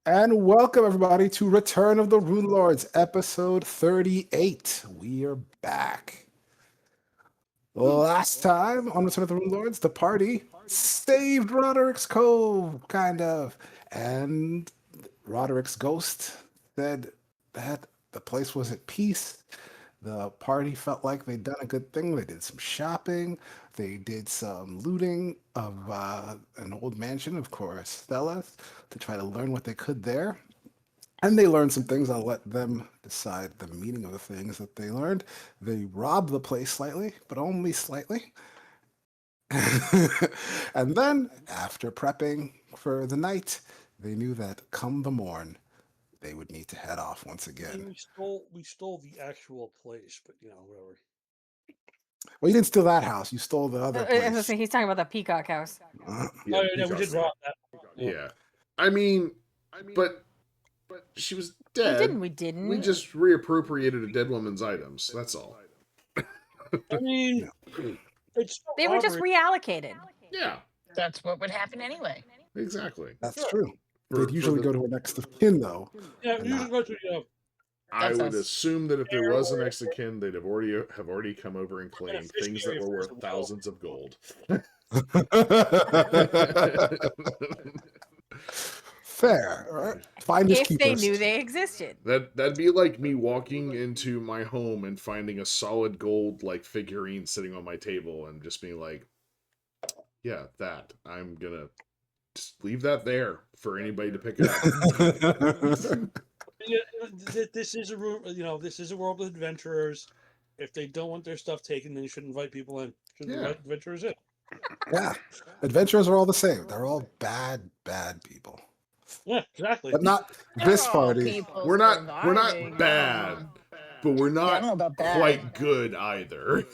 And welcome everybody to Return of the Runelords, episode 38. We are back. Last time on Return of the Runelords, the party saved Roderick's Cove, kind of. And Roderick's ghost said that the place was at peace. The party felt like they'd done a good thing. They did some shopping. They did some looting of an old mansion of Stella's to try to learn what they could there. And they learned some things. I'll let them decide the meaning of the things that they learned. They robbed the place slightly, but only slightly. And then, after prepping for the night, they knew that come the morn, they would need to head off once And again. we stole the actual place, but whatever. Well, you didn't steal that house. You stole the other I was gonna place. say, he's talking about the Peacock House. Uh, Yeah, we did rob that. Yeah. I mean, but she was dead. We didn't. We just reappropriated a dead woman's items. That's all. I mean, They were just reallocated. Yeah, That's what would happen anyway. exactly. That's true. For- They'd usually for go the- to a next of kin, though. Yeah, and you not- go to I That's would us. assume that if there was an next of kin, they'd have already come over and claimed things that were worth thousands of gold. Fair. All right. Finders If they keepers. knew they existed. That'd be like me walking into my home and finding a solid gold figurine sitting on my table and just being like, yeah, that. I'm gonna just leave that there for anybody to pick it up. This is a world of adventurers. If they don't want their stuff taken, then you should invite people in. Shouldn't invite adventurers in. Yeah. Adventurers are all the same. They're all bad people. Yeah, exactly. But not this party. We're not bad, but we're Yeah, I don't know not about bad. quite good either.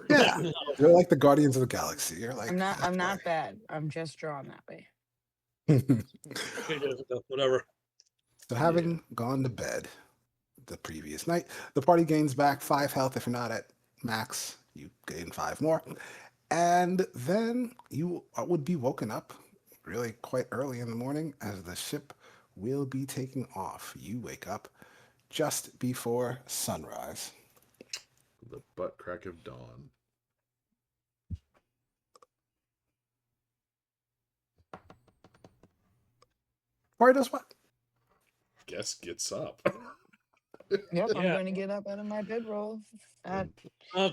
Yeah. They're like the Guardians of the Galaxy. You're like, I'm not bad. I'm just drawn that way. Okay, whatever. So having gone to bed the previous night, the party gains back 5 health. If you're not at max, you gain 5 more. And then you would be woken up really quite early in the morning as the ship will be taking off. You wake up just before sunrise. The butt crack of dawn. Party does what? Guess gets up. Yep, I'm Yeah. going to get up out of my bedroll at Uh,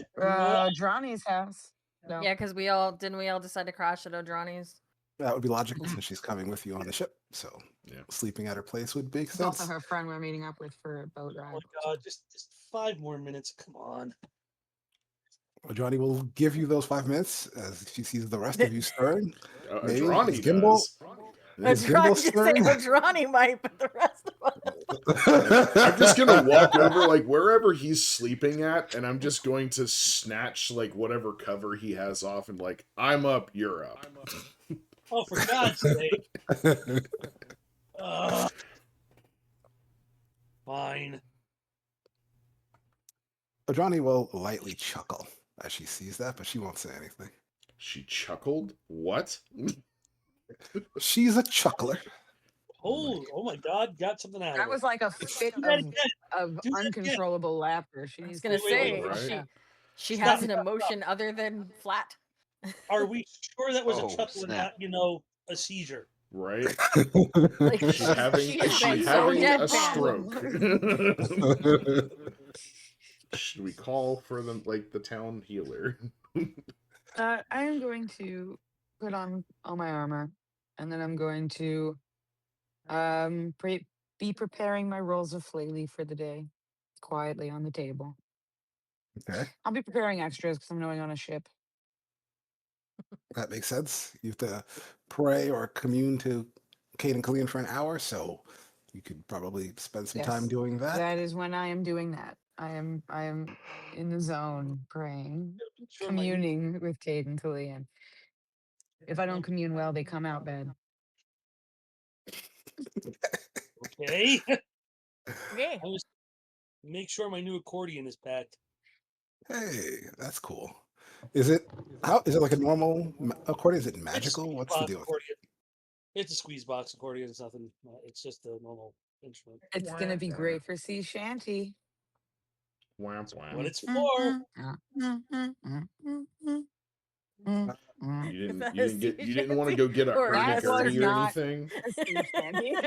Dronny's house. No. Yeah, because we all decide to crash at Odrani's. That would be logical since she's coming with you on the ship. So Yeah. sleeping at her place would make It's also sense. her friend we're meeting up with for a boat oh ride. my God, just 5 more minutes. Come on. Johnny will give you those 5 minutes as she sees the rest of you stirring. Maybe Adrani his gimbal- does. Is Odrani Gimbal just say stirring? Odrani might, but the rest of us. I'm just gonna walk over wherever he's sleeping at, and I'm just going to snatch whatever cover he has off, and I'm up, you're up. Oh, for God's sake. Fine. Adrani will lightly chuckle as she sees that, but she won't say anything. She chuckled. What? She's a chuckler. Oh my God, got something out of That it. was like a fit Do that again. of Do that again. uncontrollable laughter. She I was needs gonna to say wait, right? she Stop. has an emotion other than flat. Are we sure that was Oh, a chuckle and snap. not, a seizure? Right? Like She's having, she has she's been so having a deadpan. stroke. Should we call for the town healer? I am going to put on all my armor, and then I'm going to be preparing my rolls of flaily for the day, quietly on the table. Okay, I'll be preparing extras because I'm going on a ship. that makes sense. You have to pray or commune to Kate and Killian for an hour, so you could probably spend some time Yes. doing that. That is when I am doing that. I am in the zone praying, communing with Kate and Killian. If I don't commune well, they come out bad. Okay. Okay. Make sure my new accordion is packed. Hey, that's cool. Is it like a normal accordion? Is it magical? What's the Bob deal with it? accordion. It's a squeeze box accordion. It's nothing. It's just a normal instrument. It's gonna be great for sea shanty. Wham, wham. What it's for? You Is didn't. that You a didn't get. sea You didn't want to shanty go get a or That was hurdy-gurdy or not- anything, A sea shanty. No,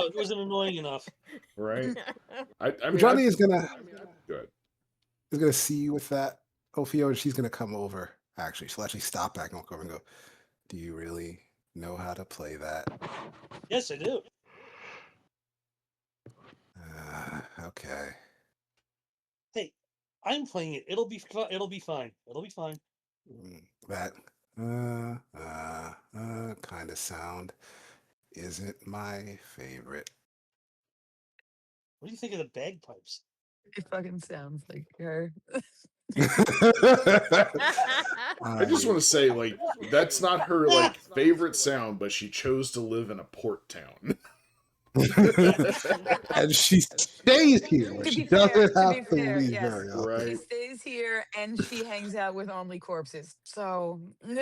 it wasn't annoying enough. right? I mean, Johnny is gonna good. see you with that, Ophio, and she's gonna come over. Actually, she'll actually stop back and walk over and go, "Do you really know how to play that?" Yes, I do. Okay. Hey, I'm playing it. It'll be fine. It'll be fine. It'll be fine. That kind of sound isn't my favorite. What do you think of the bagpipes? It fucking sounds like her. I just want to say, like, that's not her like favorite sound, but she chose to live in a port town. and she stays here. To She be fair, doesn't to have be to fair, leave yes. very often. Right. She stays here and she hangs out with only corpses. So And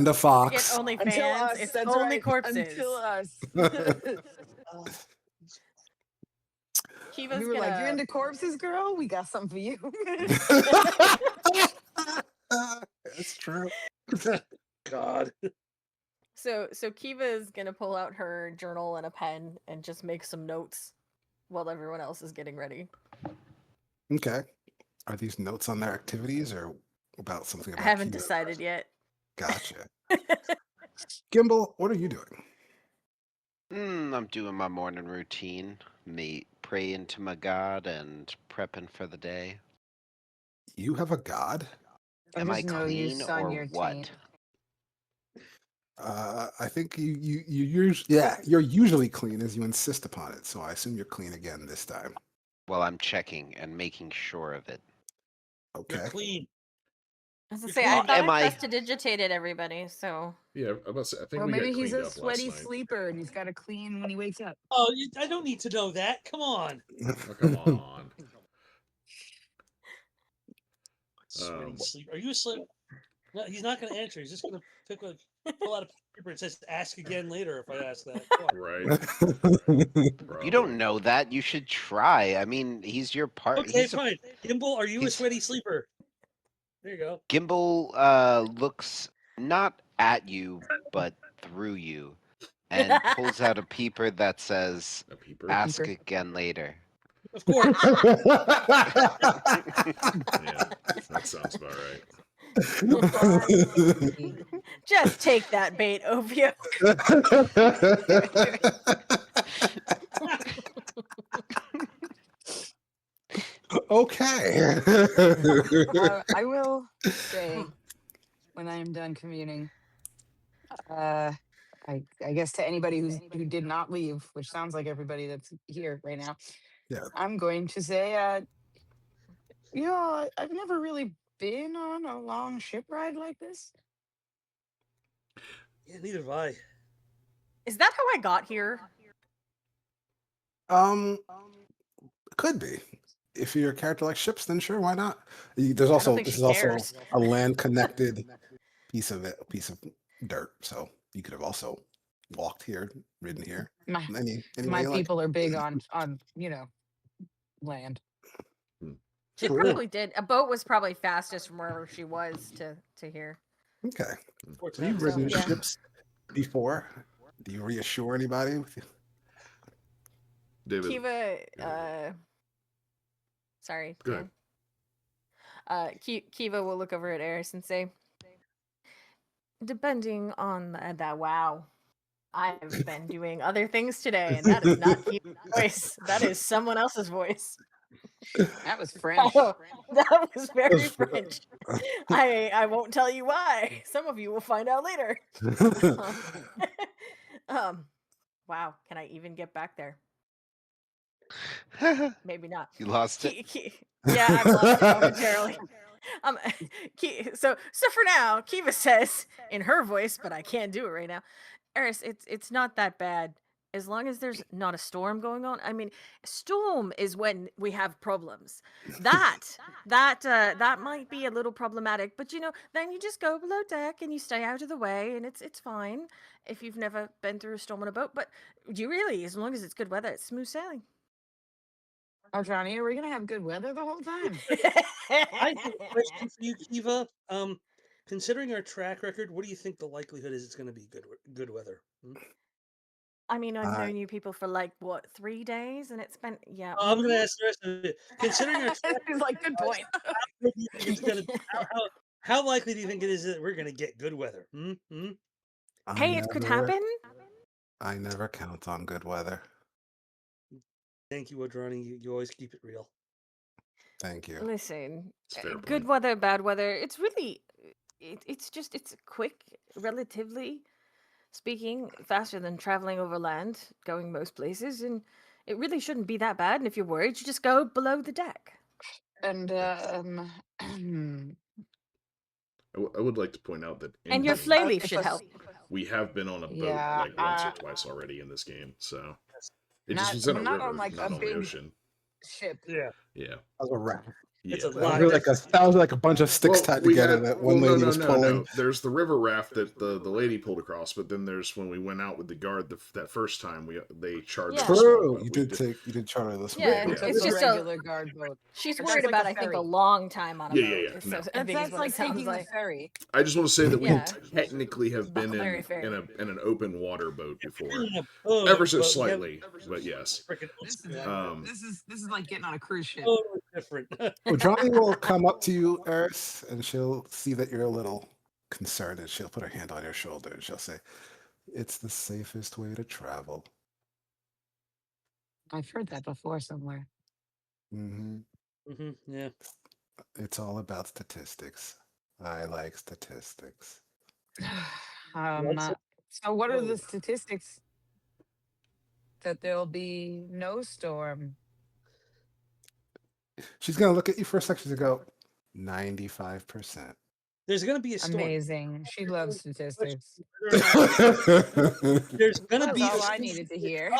a Get fox. only until fans. us, It's that's only right. corpses. Until us. Kiva's We were like, "You're gonna. into corpses, girl? We got something for you." That's true. God. So Kiva's gonna pull out her journal and a pen and just make some notes while everyone else is getting ready. Okay. Are these notes on their activities or about something I about haven't Kivah? decided yet. Gotcha. Gimbal, what are you doing? I'm doing my morning routine, me praying to my God and prepping for the day. You have a god? I Am I just know you clean son or your what? taint. I think you usually, yeah, you're usually clean as you insist upon it. So I assume you're clean again this time. Well, I'm checking and making sure of it. You're Okay. clean. I was gonna You're say, I clean. thought Am I I- prestidigitated everybody, so Yeah, I'm about to say, I think Well, we got maybe he's cleaned a up last sweaty night. sleeper and he's got to clean when he wakes up. Oh, I don't need to know that. Come on. Oh, come on. Sweaty sleep. Are you asleep? No, he's not going to answer. He's just going to pull out a paper and says, "Ask again later." If I ask that, Come on. Right. You don't know that. You should try. I mean, he's your part. Okay, He's a- fine. Gimbal, are you a he's- sweaty sleeper? There you go. Gimbal looks not at you, but through you, and pulls out a peeper that says, A peeper. "Ask Peeper. again later." Of course. Yeah, that sounds about right. just take that bait, Ophio. Okay. I will say when I am done communing, I guess to anybody who did not leave, which sounds like everybody that's here right now, Yeah. I'm going to say, I've never really been on a long ship ride like this. Yeah, neither have I. Is that how I got here? Could be. If your character likes ships, then sure, why not? There's also think this she is also cares. a land connected piece of dirt, so you could have also walked here, ridden here. My, Any my way you like. people are big on land. She Cool. probably did. A boat was probably fastest from wherever she was to here. Okay. Four So you've times. ridden yeah. ships before. Do you reassure anybody? David. Kiva, sorry. Go ahead. Dan. Kiva will look over at Eires and say, depending on that, wow, I've been doing other things today, and that is not Kiva's voice. That is someone else's voice. That was French. Oh, that was very That's French. I won't tell you why. Some of you will find out later. Wow, can I even get back there? Maybe not. You lost it. Yeah, I've lost it momentarily. So for now, Kivah says in her voice, but I can't do it right now. Eris, it's not that bad. as long as there's not a storm going on. I mean, storm is when we have problems. That might be a little problematic, but then you just go below deck and you stay out of the way, and it's fine if you've never been through a storm on a boat. But you really, as long as it's good weather, it's smooth sailing. Oh, Johnny, are we gonna have good weather the whole time? I have a question for you, Kiva. Considering our track record, what do you think the likelihood is it's going to be good weather? I mean, I've I known you people for like what, 3 days, and it's been I'm going to ask the rest of it. Considering our track He's like, good point. record, do you think it's going to? How likely do you think it is that we're going to get good weather? I Hey, it could never happen. I never count on good weather. Thank you, Wadrani. You always keep it real. Thank you. Listen, It's a fair good point. weather, bad weather. It's really, it's quick, relatively speaking, faster than traveling over land, going most places, and it really shouldn't be that bad. And if you're worried, you just go below the deck. And I would like to point out that in And your game, flay leaf if should us- help. we have been on a boat Yeah, like once or twice already in this game, so it just not was in a not river, on like not a on the big ocean. ship. Yeah. Yeah, That was a wrap. It's yeah. a That lot was like a bunch of sticks Well, tied we together had that one lady was pulling. no. There's the river raft that the lady pulled across, but then there's when we went out with the guard that first time they chartered Yeah. a small True. boat. You We did charter this one. Yeah, We Yeah, took it's the just a. regular guard boat. She's But worried that's like about, a I think, a ferry. long time on a Yeah, boat. yeah. So No. I think is That's what like it sounds taking like. the ferry. I just want to say that we Yeah. technically have been Buckleberry Ferry. in an open water boat before, Oh, ever so but slightly, but yes. freaking This is like getting on a cruise ship. totally different. Well, Johnny will come up to you, Eris, and she'll see that you're a little concerned, and she'll put her hand on your shoulder and she'll say, "It's the safest way to travel." I've heard that before somewhere. Yeah. It's all about statistics. I like statistics. So what are the statistics that there'll be no storm? She's gonna look at you for a second and go, 95%. There's going to be a storm. Amazing. She loves statistics. There's going to That's be all a I storm. needed to hear.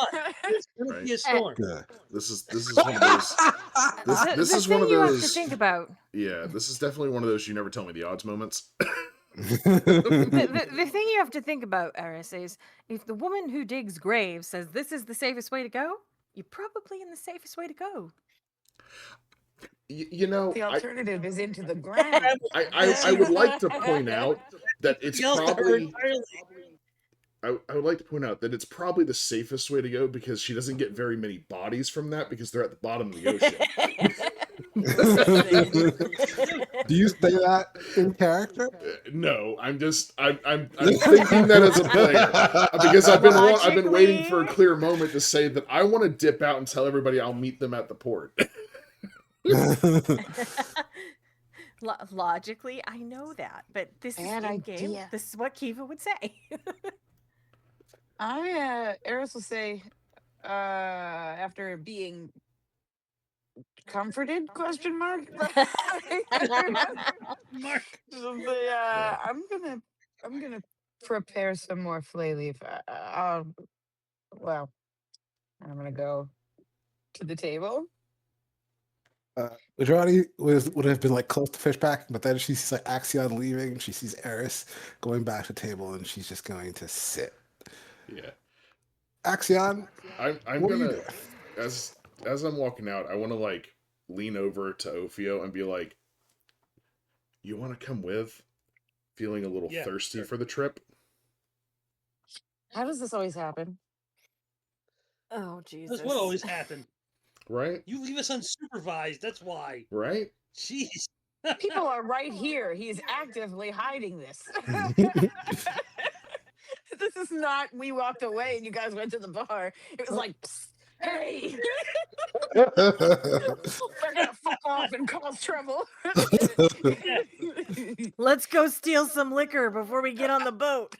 There's going to be a storm. Good. This is one of those. This The is one thing of you have to those. think about. Yeah, this is definitely one of those you never tell me the odds moments. The thing you have to think about, Eris, is if the woman who digs graves says this is the safest way to go, you're probably in the safest way to go. You know, The alternative is into the ground. I would like to point out that it's Something else to her probably. entirely. I would like to point out that it's probably the safest way to go because she doesn't get very many bodies from that because they're at the bottom of the ocean. Do you say that in character? No, I'm thinking that as a player because I've been waiting for a clear moment to say that I want to dip out and tell everybody I'll meet them at the port. Logically, I know that, but this is Bad in game. idea. This is what Kivah would say. Eris will say, after being comforted, question mark? Mark. She'll say, I'm gonna prepare some more flay leaf. Well, I'm gonna go to the table. Majority would have been like close to fish packing, but then she sees like Axion leaving. She sees Eris going back to the table, and she's just going to sit. Yeah. Axion, I'm what are you gonna doing? as I'm walking out, I want to like lean over to Ophio and be like, "You want to come with? Feeling a little Yeah, thirsty sure. for the trip?" How does this always happen? Oh, Jesus. That's what always happened. Right? You leave us unsupervised. That's why. Right? Jeez. People are right here. He's actively hiding this. This is not we walked away and you guys went to the bar. It was like, psst, hey, we're gonna fuck off and cause trouble. Let's go steal some liquor before we get on the boat.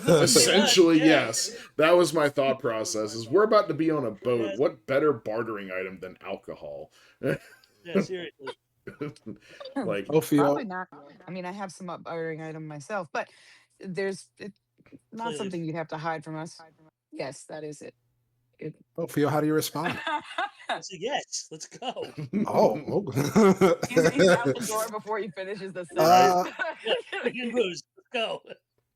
Essentially, Yeah. yes. That was my thought process. Is we're about to be on a boat. Yes. What better bartering item than alcohol? Yeah, seriously. Like Ophio, Probably not. I mean, I have some bartering item myself, but it's not Please. something you'd have to hide from us. Yes, that is it. Ophio, how do you respond? I said, yes, let's go. Oh. He's out the door before he finishes the Uh, sentence. Yeah, you lose. Let's go.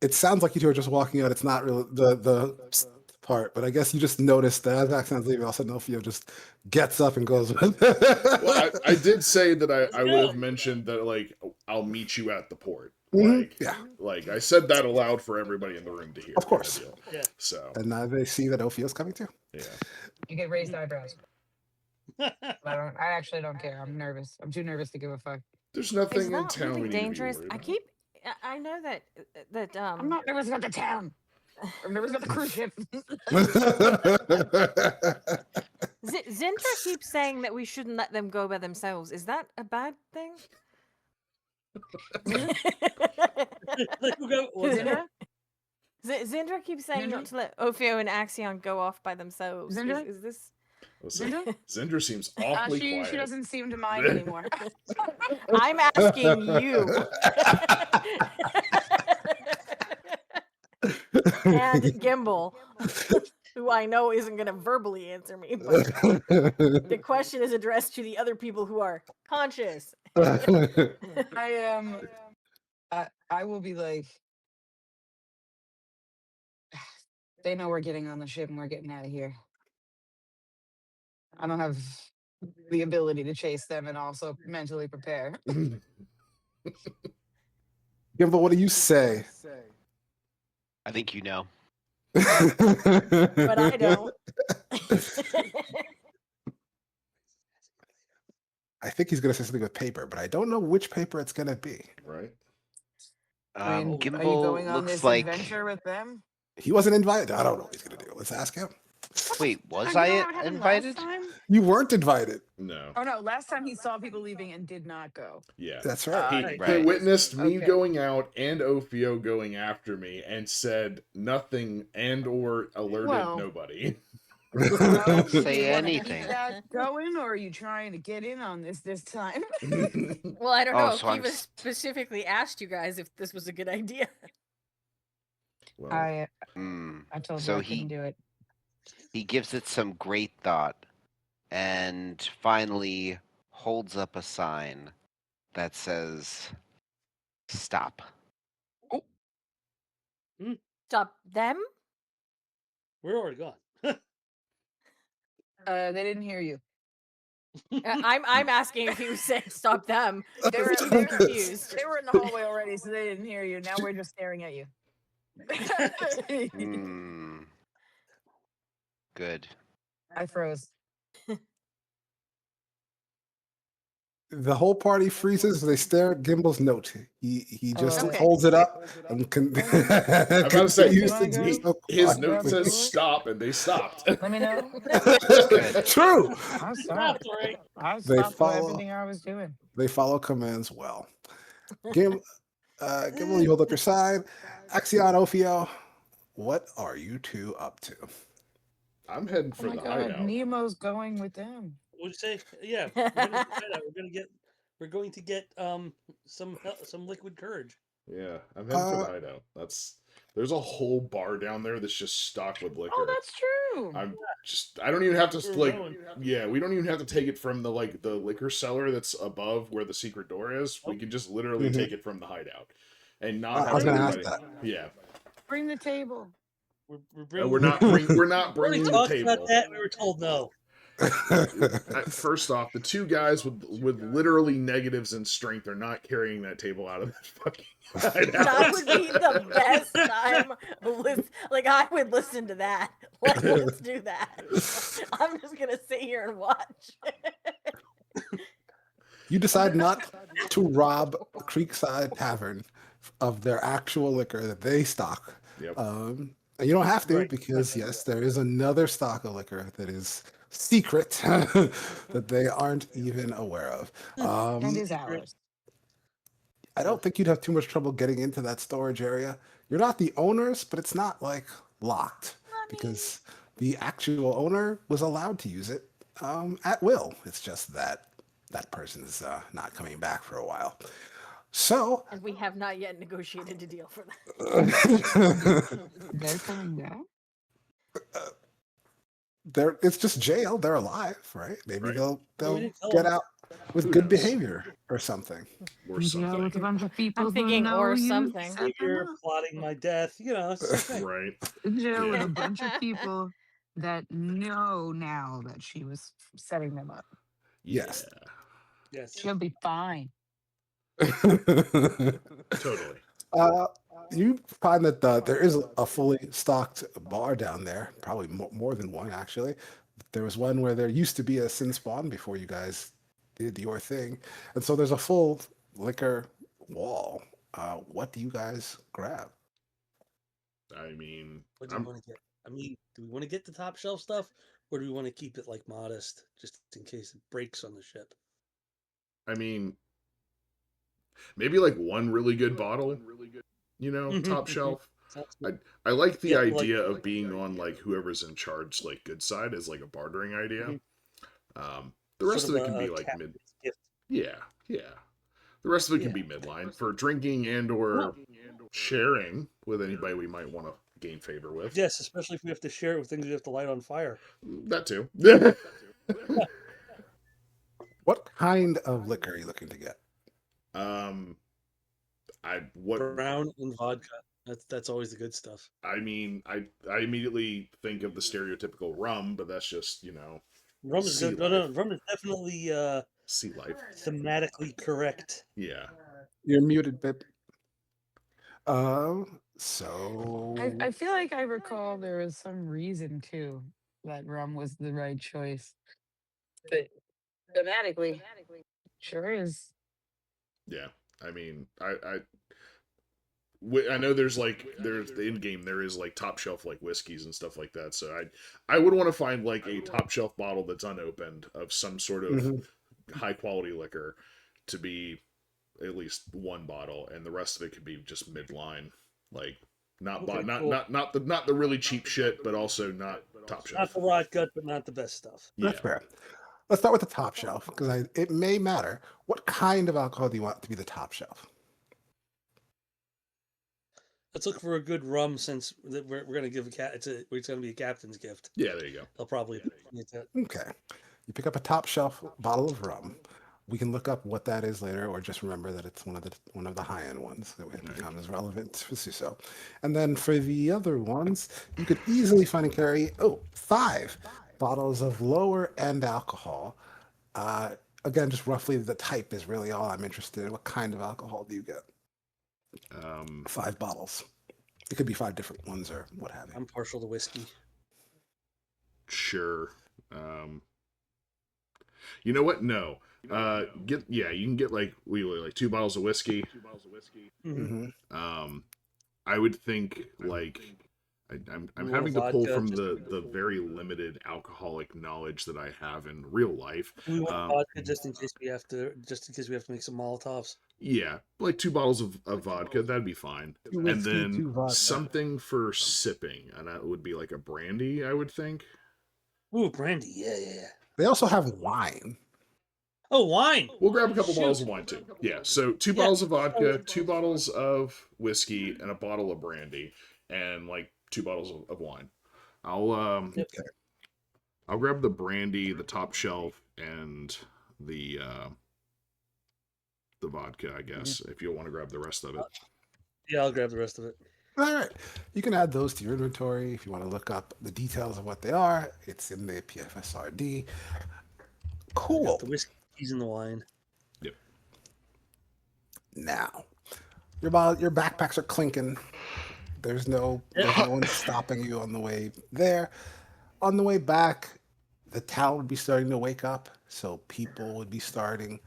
It sounds like you two are just walking out. It's not really the part, but I guess you just noticed that as Axion's leaving, all of a sudden Ophio just gets up and goes. Well, I did say that I would go. have mentioned that, like, I'll meet you at the port. Mhm, Like, yeah. like I said that aloud for everybody in the room to hear. Of kinda course. deal. Yeah. So, And now they see that Ophio's coming too. yeah. You get raised eyebrows. I actually don't care. I'm nervous. I'm too nervous to give a fuck. There's Is nothing in that town we really need to be dangerous? worried I about. keep. I know that I'm not nervous about the town. I'm nervous about the cruise ship. Zindra keeps saying that we shouldn't let them go by themselves. Is that a bad thing? Zindra? Zindra keeps saying not Zindra? to let Ophio and Axion go off by themselves. Zindra? Is this? Listen, Zindra? Zindra seems awfully quiet. She doesn't seem to mind anymore. I'm asking you. And Gimbal, who I know isn't going to verbally answer me, but the question is addressed to the other people who are conscious. I will be like, they know we're getting on the ship and we're getting out of here. I don't have the ability to chase them and also mentally prepare. Gimbal, what do you say? I think you know. But I don't. I think he's going to say something with paper, but I don't know which paper it's going to be. Right? I mean, are you Gimbal going on looks this like. adventure with them? He wasn't invited. I don't know what he's going to do. Let's ask him. Wait, was You know I how it happened invited? last time? You weren't invited. No. Oh no, last time he saw people leaving and did not go. Yeah. That's right. He, Right. he Right. witnessed me Okay. going out and Ophio going after me and said nothing and or alerted Well- nobody. Don't Do say you wanna keep anything. that going, or are you trying to get in on this time? Well, I don't Oh, know. so I'm Kivah s- specifically asked you guys if this was a good idea. Well, I told So you I couldn't do it. he gives it some great thought and finally holds up a sign that says, "Stop." Stop them? We're already gone. They didn't hear you. I'm asking if he was saying stop them. They were, He's they, were, confused. they were in the hallway already, so they didn't hear you. Now we're just staring at you. Hmm. Good. I froze. The whole party freezes. They stare at Gimbal's note. He just Okay. holds it up and I'm about to say, continues wanna to go? do so his quietly. note says stop, and they stopped. Let me know. True. I Stop, stopped. right? I They stopped follow- everything I was doing. They follow commands well. Gimbal, you hold up your sign. Axion, Ophio, what are you two up to? I'm heading Oh for my the god, hideout. Nemo's going with them. What'd you say? Yeah, we're going to get some liquid courage. Yeah, I'm heading for the hideout. There's a whole bar down there that's just stocked with liquor. Oh, that's true. I don't even have to We're like going. yeah, we don't even have to take it from the liquor cellar that's above where the secret door is. We can just literally take it from the hideout and not I was have gonna ask everybody. that. Yeah. Bring the table. We're And bringing. we're not We already bringing the talked table. about that. We were told no. First off, the two guys with literally negatives in strength are not carrying that table out of that fucking hideout. That would be the best time. Like I would listen to that. Like, let's do that. I'm just gonna sit here and watch. You decide not to rob Creekside Tavern of their actual liquor that they stock. Yep. And you don't have to Right. because, yes, there is another stock of liquor that is secret that they aren't even aware of. And is ours. I don't think you'd have too much trouble getting into that storage area. You're not the owners, but it's not like locked because the actual owner was allowed to use it at will. It's just that that person is not coming back for a while. So And we have not yet negotiated a deal for that. They're coming back. it's just jail. They're alive, right? Maybe Right. they'll didn't kill get 'em. out with Who good knows? behavior or something. Or In jail with a something. bunch of people I'm who thinking know or you something. set them You're up. plotting my death. You know, it's the same thing. Right. In jail with Yeah. a bunch of people that know now that she was setting them up. Yeah. Yes. Yes. She'll be fine. Totally. You find that there is a fully stocked bar down there, probably more than one actually. There was one where there used to be a sin spawn before you guys did your thing, and so there's a full liquor wall. What do you guys grab? I mean, What do you want to get? I mean, do we want to get the top shelf stuff, or do we want to keep it like modest, just in case it breaks on the ship? I mean, maybe like one really good bottle, you know, top shelf. Sounds good. I like the Yeah, idea of being on like whoever's in charge, like good side, as like a bartering idea. The rest of sort it can a be like mid. captain's gift. Yeah, yeah. The rest of it can Yeah. be midline for drinking and or sharing with anybody we might want to gain favor with. Yes, especially if we have to share it with things we have to light on fire. That too. What kind of liquor are you looking to get? What Brown and vodka. That's always the good stuff. I mean, I immediately think of the stereotypical rum, but that's just, you know, Rum is sea good. No, life. rum is definitely Sea life. thematically correct. Yeah. You're muted, babe. So I feel like I recall there was some reason too that rum was the right choice. But thematically, sure is. Yeah. I mean, I know there's the in game there is like top shelf like whiskeys and stuff like that. So I would want to find like a top shelf bottle that's unopened of some sort of Mhm. high quality liquor to be at least one bottle, and the rest of it could be just midline, like not Okay, not cool. not the really cheap shit, but also not top Not shelf. the rot gut, but not the best stuff. That's Yeah. fair. Let's start with the top shelf because it may matter. What kind of alcohol do you want to be the top shelf? Let's look for a good rum since we're going to give it's going to be a captain's gift. Yeah, there you go. They'll probably appreciate that. Okay. You pick up a top shelf bottle of rum. We can look up what that is later, or just remember that it's one of the high end ones that would become as relevant for CISO. And then for the other ones, you could easily find and carry 5 bottles of lower end alcohol. Again, just roughly the type is really all I'm interested in. What kind of alcohol do you get? 5 bottles. It could be 5 different ones or what have you. I'm partial to whiskey. Sure. You know what? No. You can get like 2 bottles of whiskey. Mhm. I would think like I'm Little having to pull vodka, from just- the very limited alcoholic knowledge that I have in real life. We want vodka just in case we have to make some Molotovs. Yeah, like 2 bottles of vodka, that'd be fine. 2 And whiskey, then 2 vodka. something for sipping, and that would be like a brandy, I would think. Ooh, brandy. Yeah. They also have wine. Oh, wine. We'll grab a couple Shoot. bottles of wine too. Yeah, so 2 Yeah. bottles of vodka, 2 bottles of whiskey, and a bottle of brandy, and like 2 bottles of wine. I'll Yep. I'll grab the brandy, the top shelf, and the vodka, I guess, if you'll want to grab the rest of it. Yeah, I'll grab the rest of it. All right. You can add those to your inventory if you want to look up the details of what they are. It's in the PFSRD. Cool. The whiskey's in the wine. Yep. Now, your backpacks are clinking. There's no one stopping you on the way there. On the way back, the town would be starting to wake up, so people would be starting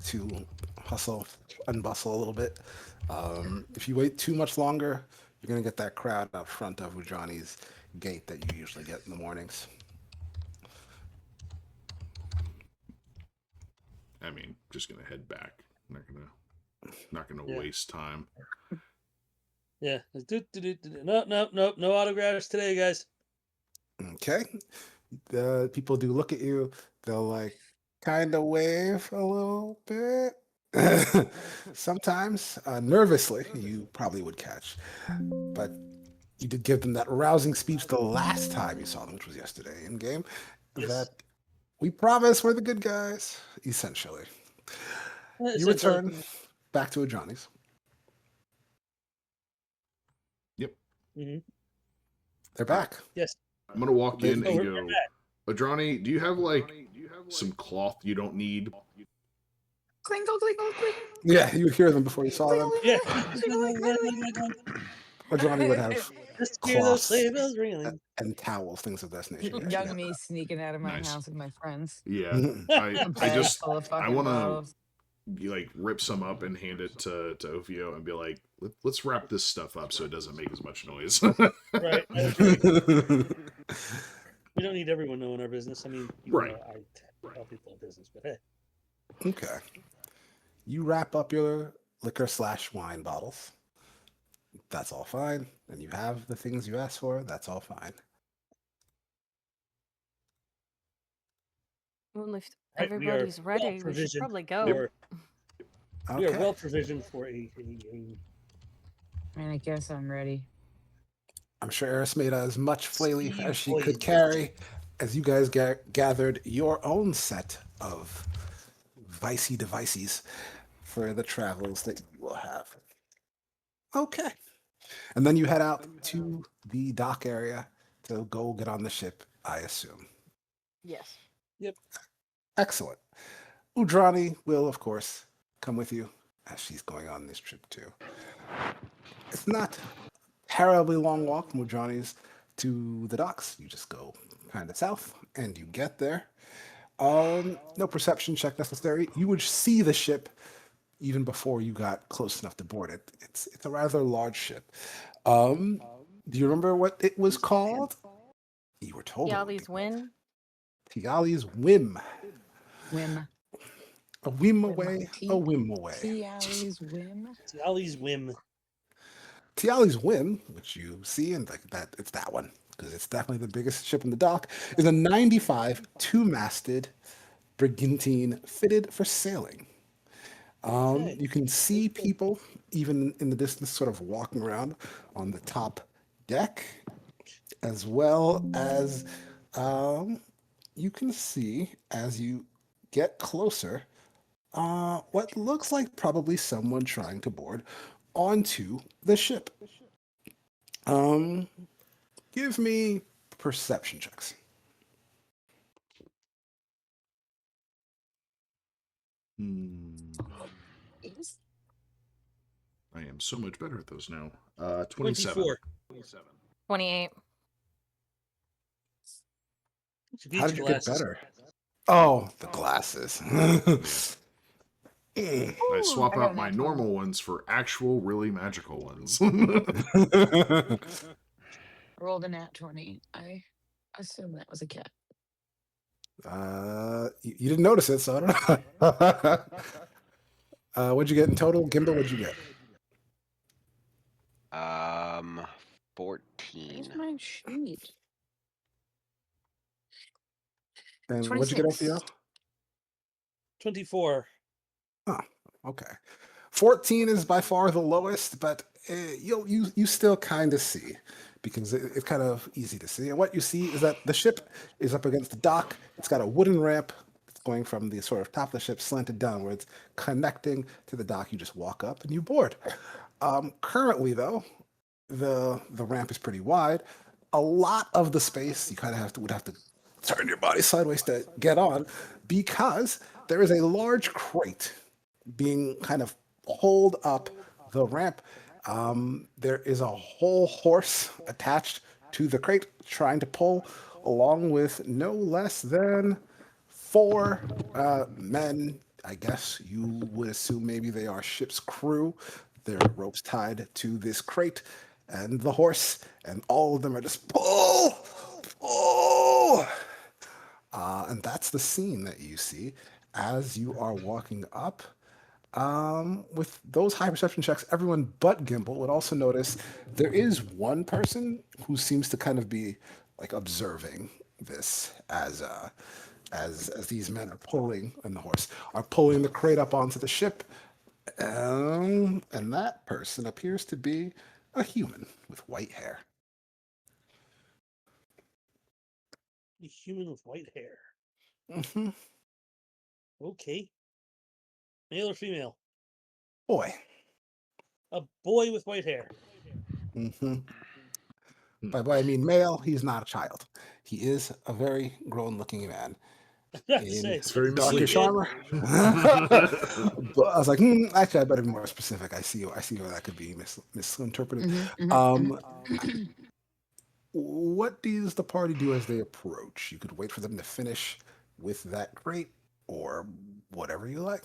to hustle and bustle a little bit. If you wait too much longer, you're gonna get that crowd out front of Ujani's gate that you usually get in the mornings. I mean, just gonna head back. Not gonna Yeah. waste time. Yeah. No autographs today, guys. Okay. The people do look at you. They'll like kind of wave a little bit. Sometimes nervously, you probably would catch. But You did give them that rousing speech the last time you saw them, which was yesterday in game, Yes. that we promise we're the good guys, essentially. You Essentially. return back to Ajani's. Yep. Mm-hmm. They're back. Yes. I'm gonna walk They- in Oh, and we're go, back. Adrani, do you have like some cloth you don't need? Clinkle, clinkle, clinkle. Yeah, you would hear them before you saw them. Yeah. Ajani would have Just hear those cloths sleigh bells ringing. and towels, things of that nature. Yeah, Young me sneaking out of my Nice. house with my friends. Yeah. A I bag just full of I fucking wanna bottles. like rip some up and hand it to Ophio and be like, let's wrap this stuff up so it doesn't make as much noise. Right. I agree. We don't need everyone knowing our business. I mean, Right. I tell people our business, but hey. Okay. You wrap up your liquor/wine bottles. That's all fine. And you have the things you asked for. That's all fine. Well, if Right, we are everybody's ready, we should well-provisioned probably go. for- We are Okay. well provisioned for a I mean, I guess I'm ready. I'm sure Eris made as much flaily Steve as she Blade. could carry as you guys gathered your own set of vicey devices for the travels that you will have. Okay. And then you head out to the dock area to go get on the ship, I assume. Yes. Excellent. Udrani will, of course, come with you as she's going on this trip too. It's not a terribly long walk from Udrani's to the docks. You just go kind of south and you get there. No perception check necessary. You would see the ship even before you got close enough to board it. It's a rather large ship. Do you remember what it was called? You were told. Yali's win. Tiali's Whim. Whim. A whim Whim. away, T- a whim away. Tiali's whim. Tiali's whim. Tiali's Whim, which you see, and like that, it's that one because it's definitely the biggest ship in the dock, is a 95 two-masted brigantine fitted for sailing. Okay. You can see people even in the distance, sort of walking around on the top deck, as well as you can see as you get closer what looks like probably someone trying to board onto the ship. Give me perception checks. Is I am so much better at those now. 27. 24. 28. How did you get better? Oh, the glasses. I Ooh, swap I got out a my nat 20. normal ones for actual, really magical ones. Rolled a nat 20. I assume that was a cat. You didn't notice it, so I don't know. What'd you get in total? Gimbal, what'd you get? 14. Where's my sheet? And what'd you get, 26. Ophio? 24. Oh, okay. 14 is by far the lowest, but you still kind of see because it's kind of easy to see. And what you see is that the ship is up against the dock. It's got a wooden ramp that's going from the sort of top of the ship slanted downwards, connecting to the dock. You just walk up and you board. Currently, though, the ramp is pretty wide. A lot of the space you kind of would have to turn your body sideways to get on because there is a large crate being kind of pulled up the ramp. There is a whole horse attached to the crate trying to pull, along with no less than 4 men. I guess you would assume maybe they are ship's crew. There are ropes tied to this crate and the horse, and all of them are just pull. And that's the scene that you see as you are walking up. With those high perception checks, everyone but Gimbal would also notice there is one person who seems to kind of be like observing this as these men are pulling, and the horse are pulling the crate up onto the ship. And that person appears to be a human with white hair. A human with white hair. Mm-hmm. Okay. Male or female? Boy. A boy with white hair. Mm-hmm. By boy, I mean male. He's not a child. He is a very grown-looking man I was about to in say, It's very darkish misleading. armor. But I was like, actually, I better be more specific. I see where that could be misinterpreted. Um, what does the party do as they approach? You could wait for them to finish with that crate, or whatever you like.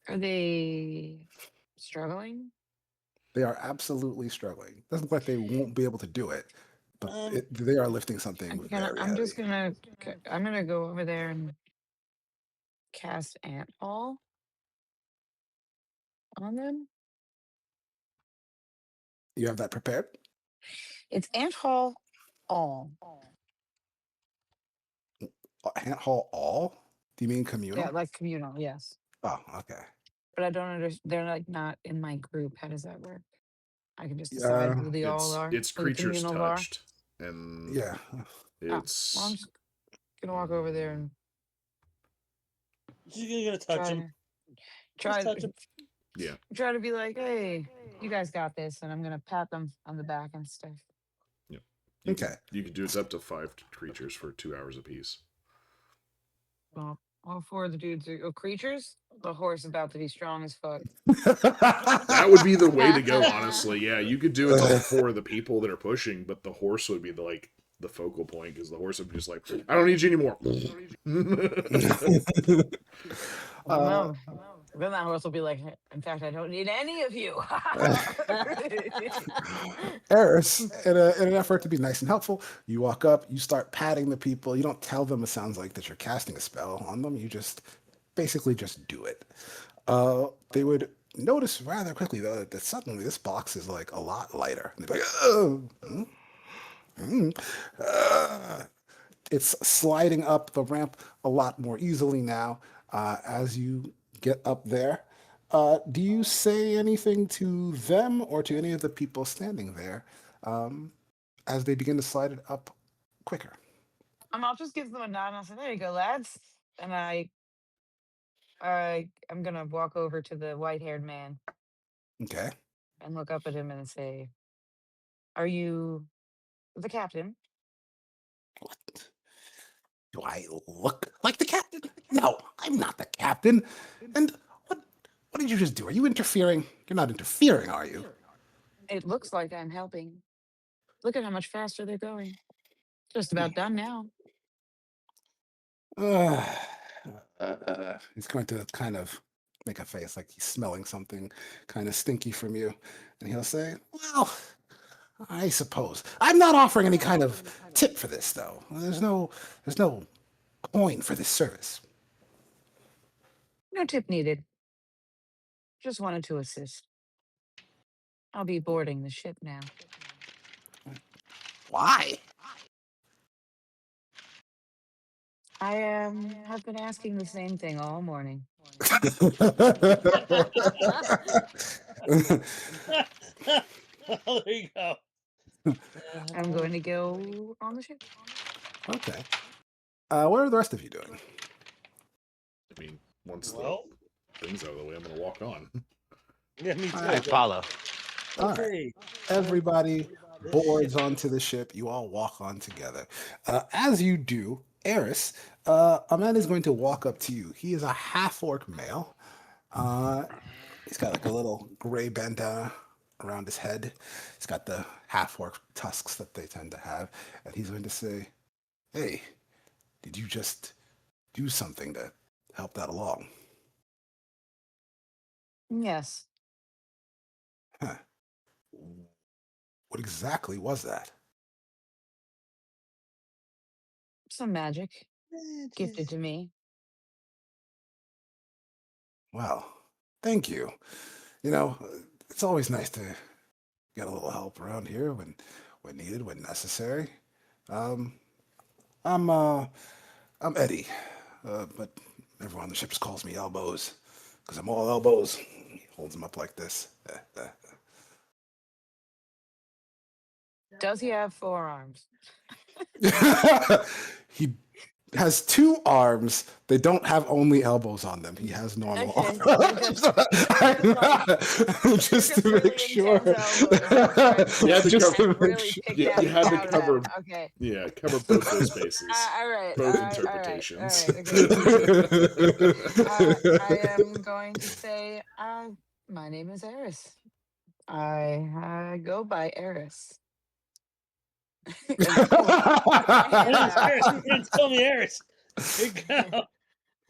Are they struggling? They are absolutely struggling. Doesn't look like they won't be able to do it, but they are lifting something very heavy. I'm gonna go over there and cast Ant Ball on them. You have that prepared? It's Ant Hall all. Ant Hall all? Do you mean communal? Yeah, like communal, yes. Oh, okay. But I don't understand. They're like not in my group. How does that work? I can just decide Yeah, who the all are. It's Who the creatures communals are. touched, and yeah. Well, I'm it's just gonna walk over there and She's gonna touch him. try touch him. yeah. try to be like, hey, you guys got this, and I'm gonna pat them on the back and stuff. You Okay. you can do it up to 5 creatures for 2 hours apiece. Well, all 4 of the dudes are creatures. The horse is about to be strong as fuck. That would be the way to go, honestly. Yeah, you could do it to all 4 of the people that are pushing, but the horse would be the focal point, because the horse would be just like, I don't need you anymore. No. Then that horse will be like, in fact, I don't need any of you. Eris, in an effort to be nice and helpful, you walk up, you start patting the people. You don't tell them it sounds like that you're casting a spell on them. You just basically just do it. They would notice rather quickly, though, that suddenly this box is like a lot lighter. And they're like, oh, it's sliding up the ramp a lot more easily now as you get up there. Do you say anything to them or to any of the people standing there as they begin to slide it up quicker? I'll just give them a nod and I'll say, there you go, lads. And I'm gonna walk over to the white-haired man Okay. and look up at him and say, are you the captain? What? Do I look like the captain? No, I'm not the captain. And what did you just do? Are you interfering? You're not interfering, are you? It looks like I'm helping. Look at how much faster they're going. Just about done now. He's going to kind of make a face like he's smelling something kind of stinky from you. And he'll say, well, I suppose. I'm not offering any kind of tip for this, though. There's no coin for this service. No tip needed. Just wanted to assist. I'll be boarding the ship now. Why? I have been asking the same thing all morning. Well, there you go. I'm going to go on the ship. Okay. What are the rest of you doing? I mean, once Well, the thing's out of the way, I'm going to walk on. yeah, me too. I follow. All right. Okay. Everybody boards onto the ship. You all walk on together. As you do, Eris, a man is going to walk up to you. He is a half-orc male. He's got like a little gray bandana around his head. He's got the half-orc tusks that they tend to have. And he's going to say, hey, did you just do something to help that along? Yes. Huh. What exactly was that? Some magic gifted to me. Well, thank you. You know, it's always nice to get a little help around here when needed, when necessary. Um, I'm Eddie, but everyone on the ship just calls me Elbows because I'm all elbows. He holds them up like this. Does he have 4 arms? He has 2 arms. They don't have only elbows on them. He has normal Okay, arms. Just to really make sure. intense elbows. I'm trying to, You had to Just cover. to make really sure. pick You that had to out of cover. them. Okay. Yeah, cover both those bases. All right. Both All right. interpretations. Okay. I am going to say, my name is Eris. I go by Eris. And I hold my hand Friends, out, friends, call me Eires. Here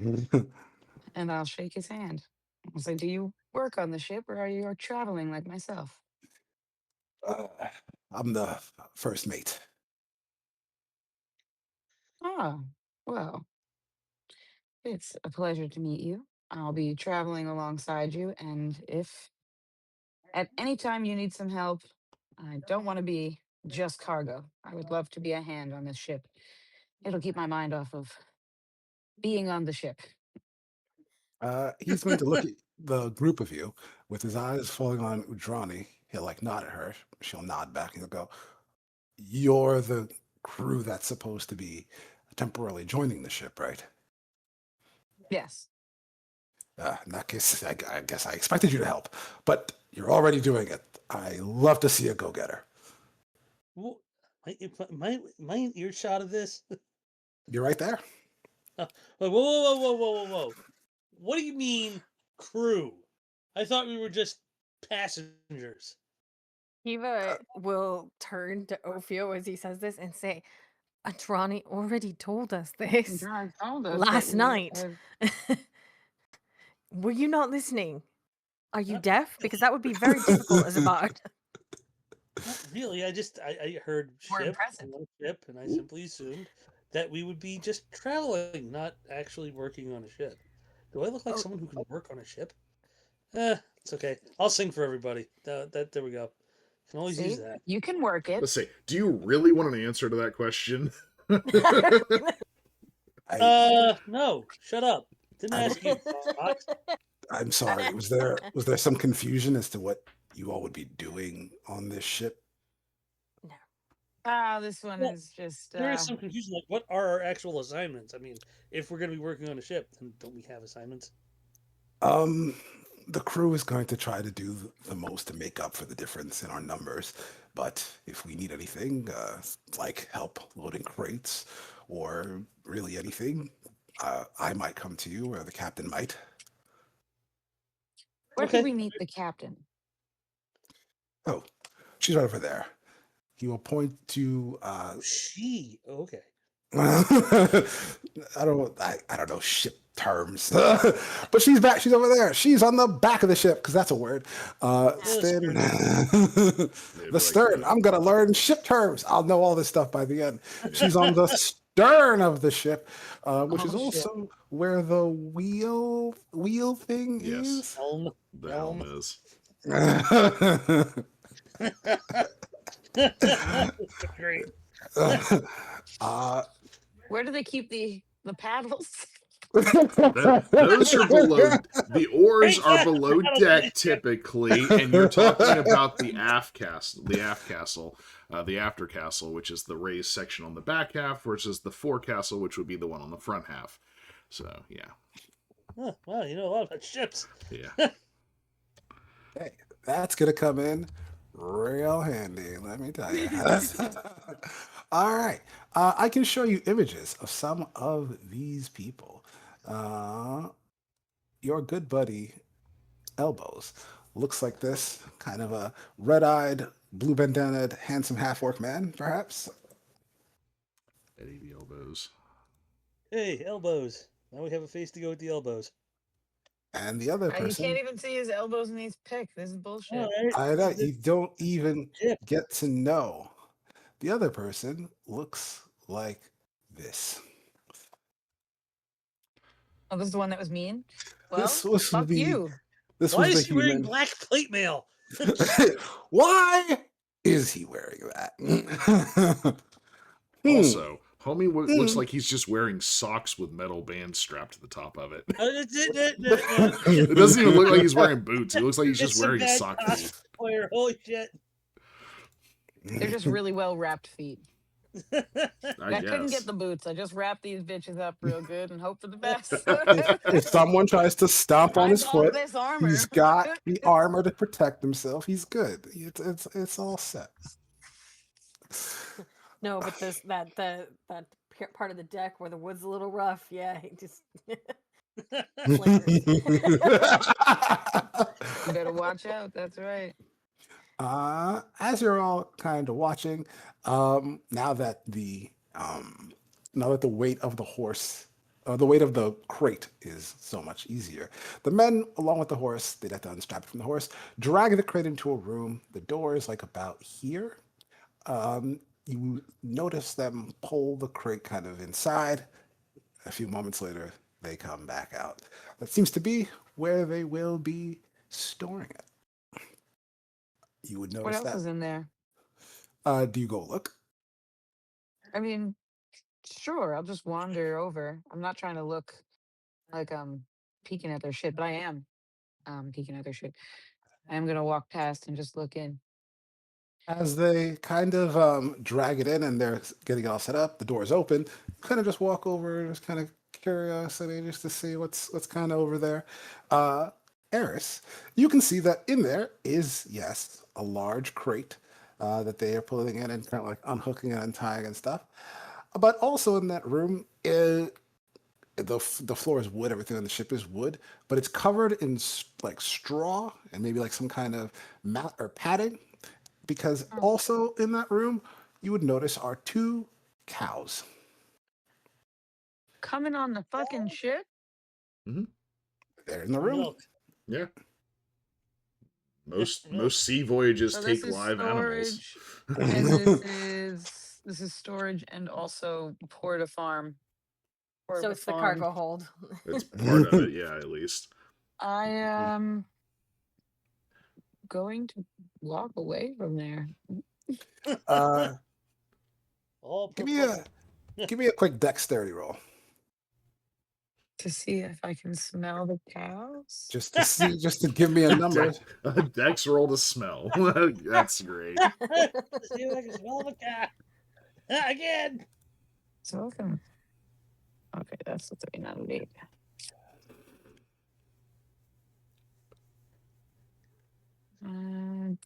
you go. and I'll shake his hand. I'll say, "Do you work on the ship, or are you traveling like myself?" Uh, I'm the first mate. Ah, well, it's a pleasure to meet you. I'll be traveling alongside you, and if at any time you need some help, I don't want to be just cargo. I would love to be a hand on this ship. It'll keep my mind off of being on the ship. He's going to look at the group of you with his eyes falling on Udrani. He'll like nod at her. She'll nod back and he'll go, "You're the crew that's supposed to be temporarily joining the ship, right?" Yes. In that case, I guess I expected you to help, but you're already doing it. I love to see a go-getter. Well, my earshot of this. You're right there. Whoa, whoa, whoa, whoa, whoa, whoa, whoa! What do you mean, crew? I thought we were just passengers. Kivah will turn to Ophio as he says this and say, Adrani already told us this John told us last that night. Were you not listening? Are you deaf? Because that would be very difficult as a bard. Not really. I heard We're ship, impressive. one ship, and I simply assumed that we would be just traveling, not actually working on a ship. Do I look like someone who can work on a ship? It's okay. I'll sing for everybody. There we go. Can always See, use that. you can work it. Let's see. Do you really want an answer to that question? No. Shut up. Didn't I- ask you. Fox. I'm sorry. Was there some confusion as to what you all would be doing on this ship? This one Well, is just There is some confusion. Like, what are our actual assignments? I mean, if we're going to be working on a ship, then don't we have assignments? The crew is going to try to do the most to make up for the difference in our numbers. But if we need anything, like help loading crates or really anything, I might come to you, or the captain might. where Okay. did we meet the captain? Oh, she's right over there. He will point to. Okay. I don't know ship terms, but she's back. She's over there. She's on the back of the ship because that's a word. Stern. The stern. I'm gonna learn ship terms. I'll know all this stuff by the end. She's on the stern of the ship, which is Oh, shit. also where the wheel thing Yes. is. Helm. The helm is. Great. Where do they keep the paddles? Those are below. The oars Right, are yeah, below that'll deck be it. typically, and you're talking about the aft castle, the after castle, which is the raised section on the back half, versus the forecastle, which would be the one on the front half. So yeah, Oh, wow, you know a lot about ships. yeah. Hey, that's gonna come in real handy, let me tell you. All right, I can show you images of some of these people. Your good buddy Elbows looks like this, kind of a red-eyed, blue bandanaed, handsome half-orc man, perhaps. Eddie the elbows. Hey, elbows. Now we have a face to go with the elbows. And the other You person, can't even see his elbows in these pics. This is bullshit. All right. I know you don't even Ship. get to know. The other person looks like this. Oh, this is the one that was mean. Well, This was fuck the you. this Why was is the he wearing human. black plate mail? Why is he wearing that? Also, homie looks Hmm. like he's just wearing socks with metal bands strapped to the top of it. It's It doesn't even look like he's wearing boots. It looks like he's just some wearing a bad sock feet. cosplayer. Holy shit. They're just really well wrapped feet. I couldn't guess. get the boots. I just wrap these bitches up real good and hope for the best. If someone tries to stomp on I his bought foot, this armor. he's got the armor to protect himself. He's good. It's all set. No, but that part of the deck where the wood's a little rough, yeah, he just slinkers. You better watch out. That's right. As you're all kind of watching, now that the weight of the horse, the weight of the crate is so much easier, the men, along with the horse, they'd have to unstrap it from the horse, drag the crate into a room. The door is like about here. You notice them pull the crate kind of inside. A few moments later, they come back out. That seems to be where they will be storing it. You would What notice else that. is in there? Do you go look? I mean, sure, I'll just wander over. I'm not trying to look like I'm peeking at their shit, but I am peeking at their shit. I am gonna walk past and just look in. As they kind of drag it in and they're getting it all set up, the door's open. Kind of just walk over, just kind of curiosity, just to see what's kind of over there. Eris, you can see that in there is, yes, a large crate that they are pulling in and kind of like unhooking and untying and stuff. But also in that room, the floor is wood. Everything on the ship is wood, but it's covered in like straw and maybe like some kind of mat or padding. Because Oh, also in that room, you would notice are two cows. coming on the fucking ship? They're in the For room. milk. Yeah. Milk. Most sea voyages So take this is live animals. storage, and this is storage and also port a farm. Port So of a it's the farm. cargo hold. It's part of it, yeah, at least. I am going to walk away from there Uh, All give me purple. a quick dexterity roll, to see if I can smell the cows. just to see, just to give me a number. Dex roll to smell. That's great. See if I can smell the cat. Again. So I can. Okay, that's the 3, not an 8.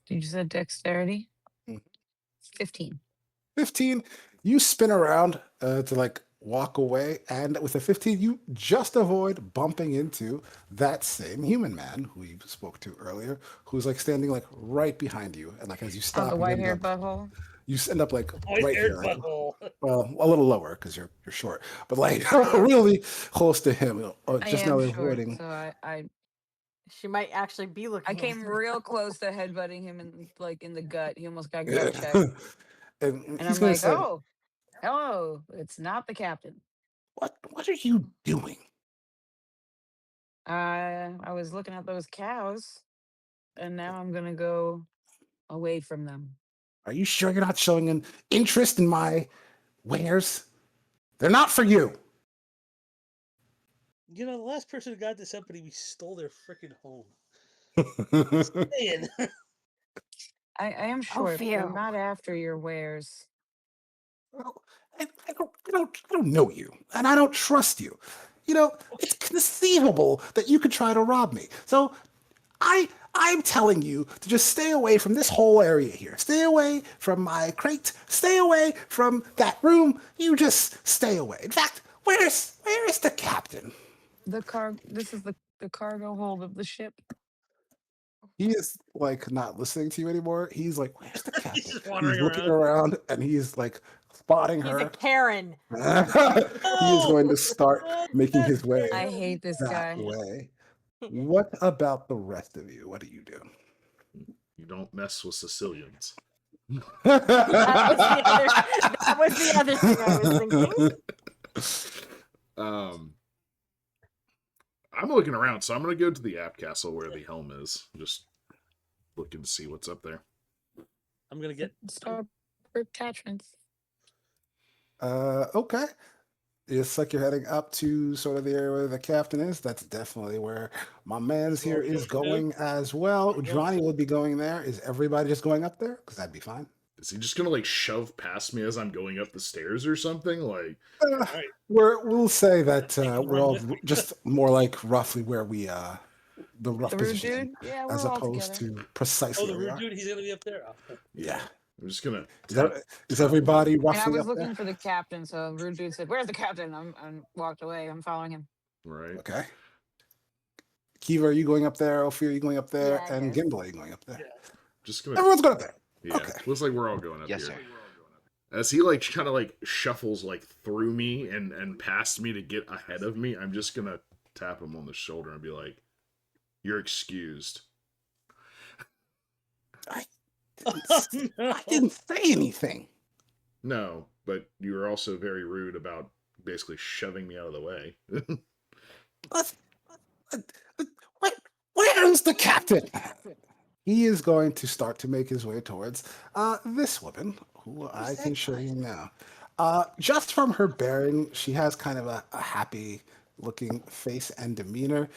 You said dexterity? Mhm. 15. 15. You spin around to like walk away, and with a 15, you just avoid bumping into that same human man who you spoke to earlier, who's like standing like right behind you, and like as you Oh, stop, the you white end haired up butthole? like right here, White-haired like butthole. well, a little lower because you're short, but like really close to him. I Just am now short, avoiding. so I She might actually be looking. I at came him. real close to headbutting him in the gut. He almost got gut and checked. And he's I'm gonna like, say, oh, hello, it's not the captain. What are you doing? I was looking at those cows, and now I'm gonna go away from them. Are you sure you're not showing an interest in my wares? They're not for you. You know, the last person who got this company, we stole their freaking home. Well, Man. I am short, but I'm Ophio. not after your wares. I don't know you, and I don't trust you. You know, it's conceivable that you could try to rob me. So I'm telling you to just stay away from this whole area here. Stay away from my crate. Stay away from that room. You just stay away. In fact, where is the captain? This is the cargo hold of the ship. He is like not listening to you anymore. He's like, where's the He's captain? just He's wandering looking around. around and he's like spotting He's a her. Karen. He is going to start Oh, making his way I hate this that guy. way. What about the rest of you? What do you do? You don't mess with Sicilians. That was the other thing I was thinking. I'm looking around, so I'm gonna go to the app castle where the helm is. Just looking to see what's up there. I'm gonna get Start attachments. Okay. It's like you're heading up to sort of the area where the captain is. That's definitely where my man's here is going as well. Yeah. Johnny would be going there. Is everybody just going up there? Because that'd be fine. Is he just gonna like shove past me as I'm going up the stairs or something? Like, Right. We'll say that Take him we're run all with me. just more like roughly where we the rough The rude positioning, dude? Yeah, as we're all opposed together. to Oh, precisely the where we rude are. dude, he's gonna be up there. Oh. Yeah. I'm just gonna Is, tap. that, is tap him. everybody And I roughly was up looking there? for the captain, so rude dude said, "Where's the captain?" I'm walked away. I'm following him. Right. Okay. Kivah, are you going up there? Ophio, are you going up there? Yeah, I And guess. Gimbal, are you going up there? Yeah. Just gonna. Everyone's going up there. Yeah. Okay. Looks like we're all going up Yes, here. sir. As he like kind of like shuffles like through me and past me to get ahead of me, I'm just gonna tap him on the shoulder and be like, "You're excused." I Oh, no. I didn't say anything. No, but you were also very rude about basically shoving me out of the way. What? Where's the captain? He is going to start to make his way towards this woman, who I can show you now. Just from her bearing, she has kind of a happy looking face and demeanor.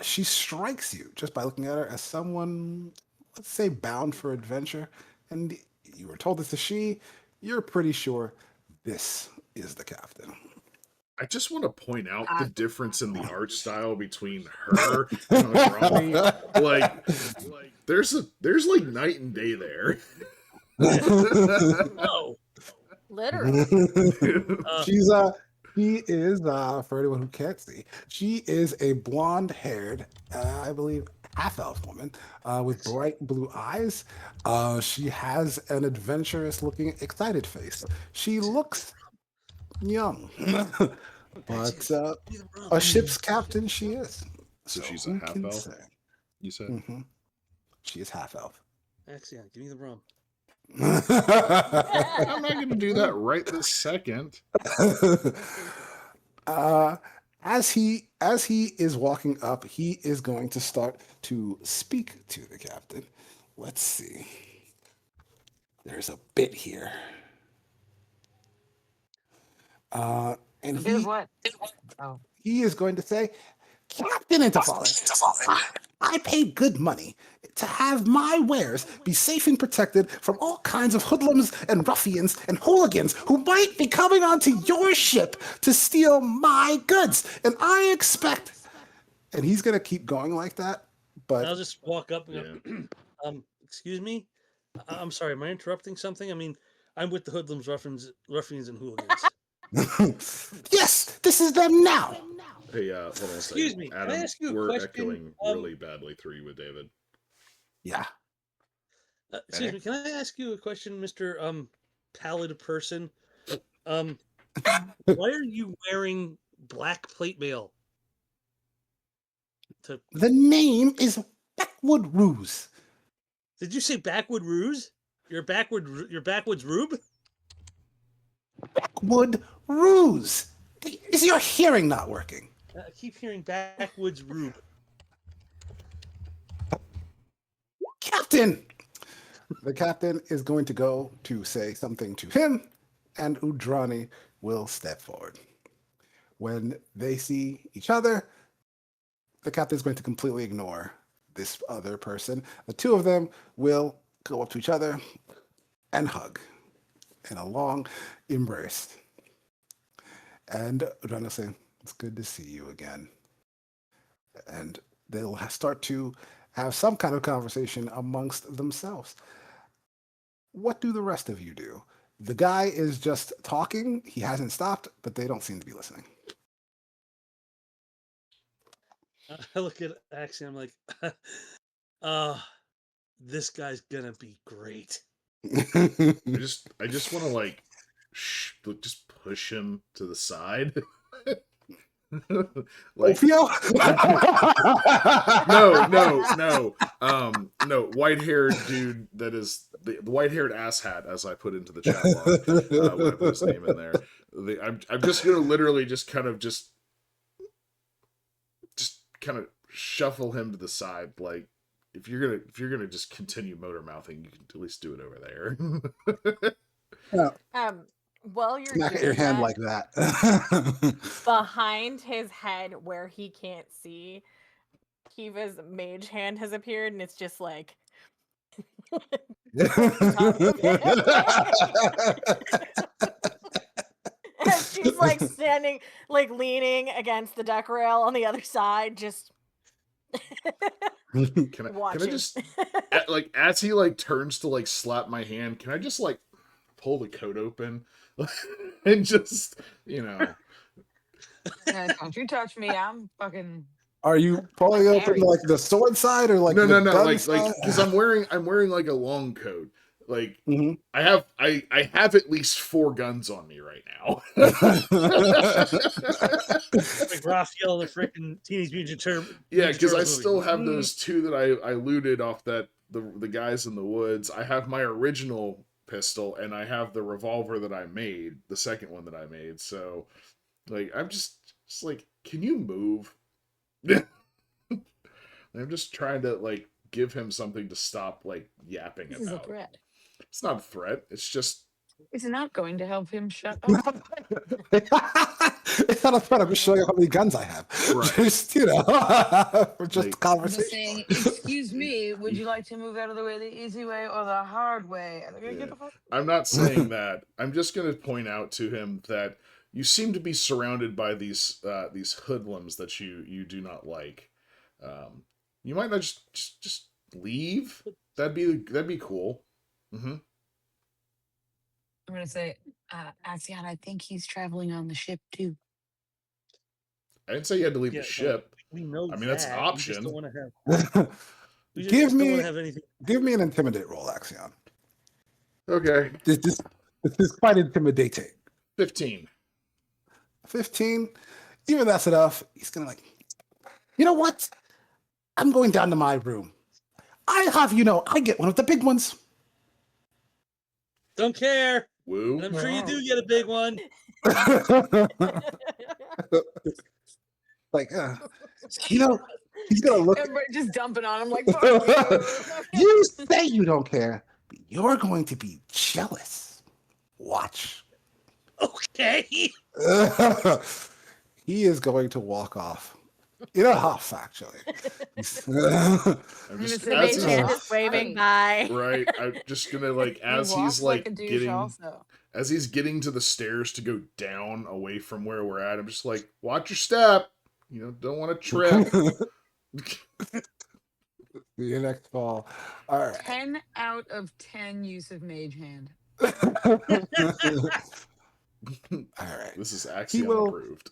She strikes you just by looking at her as someone, let's say, bound for adventure. And you were told it's a she, you're pretty sure this is the captain. I just want to point out the Ah. difference in the art style between her and Andrani. Like, there's like night and day there. No. Literally. She is for anyone who can't see, she is a blonde-haired, I believe, half-elf woman with bright blue eyes. She has an adventurous-looking, excited face. She looks young, but a ship's captain she is. So she's a who can half-elf? say? You said? Mhm. She is half-elf. Axion, give me the rum. I'm not going to do that right this second. As he is walking up, he is going to start to speak to the captain. Let's see. There's a bit here. And A bit he of what? Oh, he is going to say, Captain Interfaller, I paid good money to have my wares be safe and protected from all kinds of hoodlums and ruffians and hooligans who might be coming onto your ship to steal my goods. And I expect, and he's going to keep going like that, I'll but just walk up and go, excuse me? I'm sorry, am I interrupting something? I mean, I'm with the hoodlums, ruffians, and hooligans. yes, this is them now. Hey, hold on a second. Excuse me, can I Adam, ask you a we're question? echoing really badly through you with David. Yeah. Excuse me, can I ask you a question, Mr. Pallid person? Why are you wearing black plate mail? The name is Backwood Ruse. Did you say backwood ruse? You're backwoods rube? Backwood Ruse. Is your hearing not working? I keep hearing backwoods rube. Captain! The captain is going to go to say something to him, and Udrani will step forward. When they see each other, the captain is going to completely ignore this other person. The two of them will go up to each other and hug in a long embrace. And Udrani will say, it's good to see you again. And they'll start to have some kind of conversation amongst themselves. What do the rest of you do? The guy is just talking. He hasn't stopped, but they don't seem to be listening. I look at Axion, I'm like, this guy's gonna be great. I just want to like, just push him to the side. Like, Ophio? no, white-haired dude that is the white-haired asshat, as I put into the chat log when I put his name in there. I'm just gonna literally just kind of shuffle him to the side. Like, if you're gonna just continue motor mouthing, you can at least do it over there. While you're Smack at doing your hand that, like that. behind his head where he can't see, Kivah's mage hand has appeared, and it's just like And she's like standing, like leaning against the deck rail on the other side, just Can I watching. just like as he like turns to like slap my hand, can I just like pull the coat open and just No, don't you touch me. I'm fucking. Are you pulling open Harry. like the sword side or like no the no gun like side? because I'm wearing like a long coat. Like Mhm. I have at least 4 guns on me right now. Like Raphael, the freaking Teenage Mutant Turtles. Yeah, because I movie. still have those 2 that I looted off that the guys in the woods. I have my original pistol and I have the revolver that I made, the second one that I made. So like I'm just like, can you move? I'm just trying to like give him something to stop like yapping This is a about. threat. It's not a threat. It's just It's not going to help him shut up. It's not a threat. I'm just showing you how many guns I have. Right. Just, for just Like- I'm just conversation. saying, excuse me, would you like to move out of the way the easy way or the hard way? And I'm gonna Yeah. get the fuck. I'm not saying that. I'm just going to point out to him that you seem to be surrounded by these hoodlums that you do not like. You might not just leave. That'd be cool. Mm-hmm. I'm gonna say, Axion, I think he's traveling on the ship too. I didn't say you had to leave Yeah, the ship. we know I mean, that's an that. We just option. don't want to have. We just Give don't me want to have anything. give me an intimidate roll, Axion. Okay, This is quite intimidating. 15. 15, even that's enough. He's gonna like, you know what? I'm going down to my room. I get one of the big ones. Don't care. Woo. And I'm sure you do get a big one. Like, he's gonna look. Everybody just dumping on him like, fuck you. You say you don't care, but you're going to be jealous. Watch. Okay. He is going to walk off in a huff, actually. I'm just say The as That's mage he's, hand not is waving funny. by. right. I'm just gonna like He as walks he's like a douche getting also. as he's getting to the stairs to go down away from where we're at. I'm just like, watch your step. Don't want to trip. Your next fall. All right. 10 out of 10 use of mage hand. All right. This is He Axion will- approved.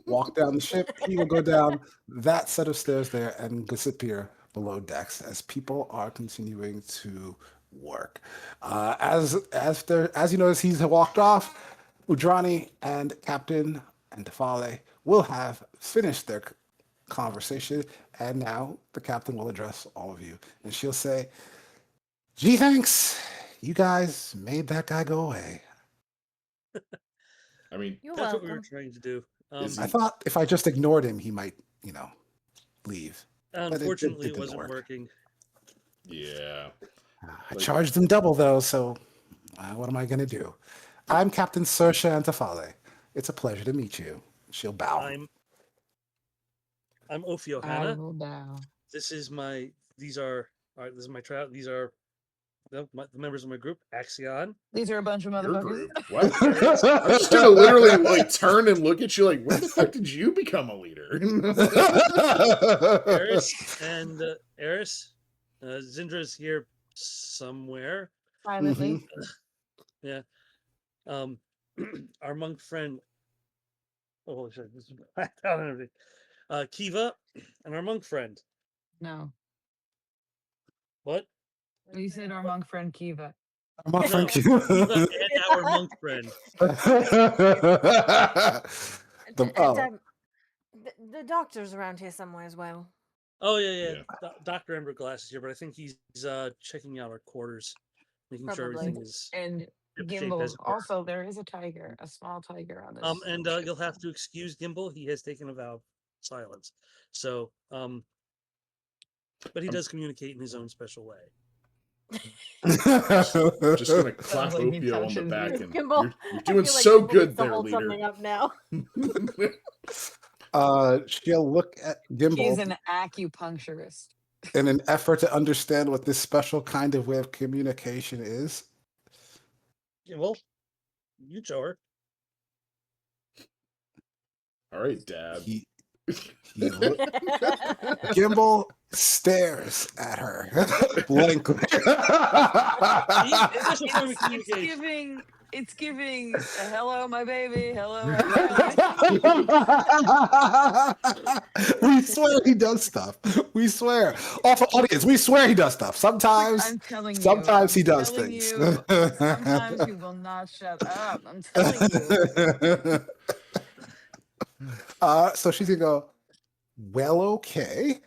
Walk down the ship. He will go down that set of stairs there and disappear below decks as people are continuing to work. As you notice, he's walked off. Udrani and Captain and Tefale will have finished their conversation, and now the captain will address all of you, and she'll say, "Gee, thanks. You guys made that guy go away. I mean, You're That's what we were welcome. trying to do. Is I he- thought if I just ignored him, he might, leave. Unfortunately, it didn't wasn't work. working. yeah. I Like- charged him double, though, so what am I going to do? I'm Captain Saoirse Antefale. It's a pleasure to meet you." She'll bow. I'm Ophio I Hannah. will bow. This is my. These are. All right. This is my trout. These are the members of my group. Axion. These are a bunch of Your motherfuckers. group? What? I'm just gonna literally like turn and look at you like, when the fuck did you become a leader? Eires and Eires. Zindra's here somewhere. Privately. Yeah. Our monk friend. Oh, holy shit! This is blacked out and everything. Kivah and our monk friend. No. What? You said our monk friend Kivah. My No, friend Kivah and our monk friend. The- oh. The doctor's around here somewhere as well. Oh yeah, yeah. Yeah. Dr. Emberglass is here, but I think he's checking out our quarters, making sure Probably. everything is And ship-shape Gimbal. as it were. Also, there is a tiger, a small tiger on this. And ship. you'll have to excuse Gimbal. He has taken a vow of silence. So, but he does communicate in his own special way. Just gonna clap like he Ophio on the touches back you. and Gimbal, you're I doing feel like so Gimbal good needs to there, hold something leader. up now. She'll look at He's Gimbal. an acupuncturist. in an effort to understand what this special kind of way of communication is. Yeah, well, you show her. All right, Dad. He he look, Gimbal stares at her blankly. That's a form of It's communication. giving. Hello, my baby. Hello, my We swear he does stuff. We swear. Off audience, we swear he does stuff. Sometimes, I'm telling you. sometimes I'm he does telling things. you. Sometimes you will not shut up. I'm telling you. So she's gonna go, well, okay.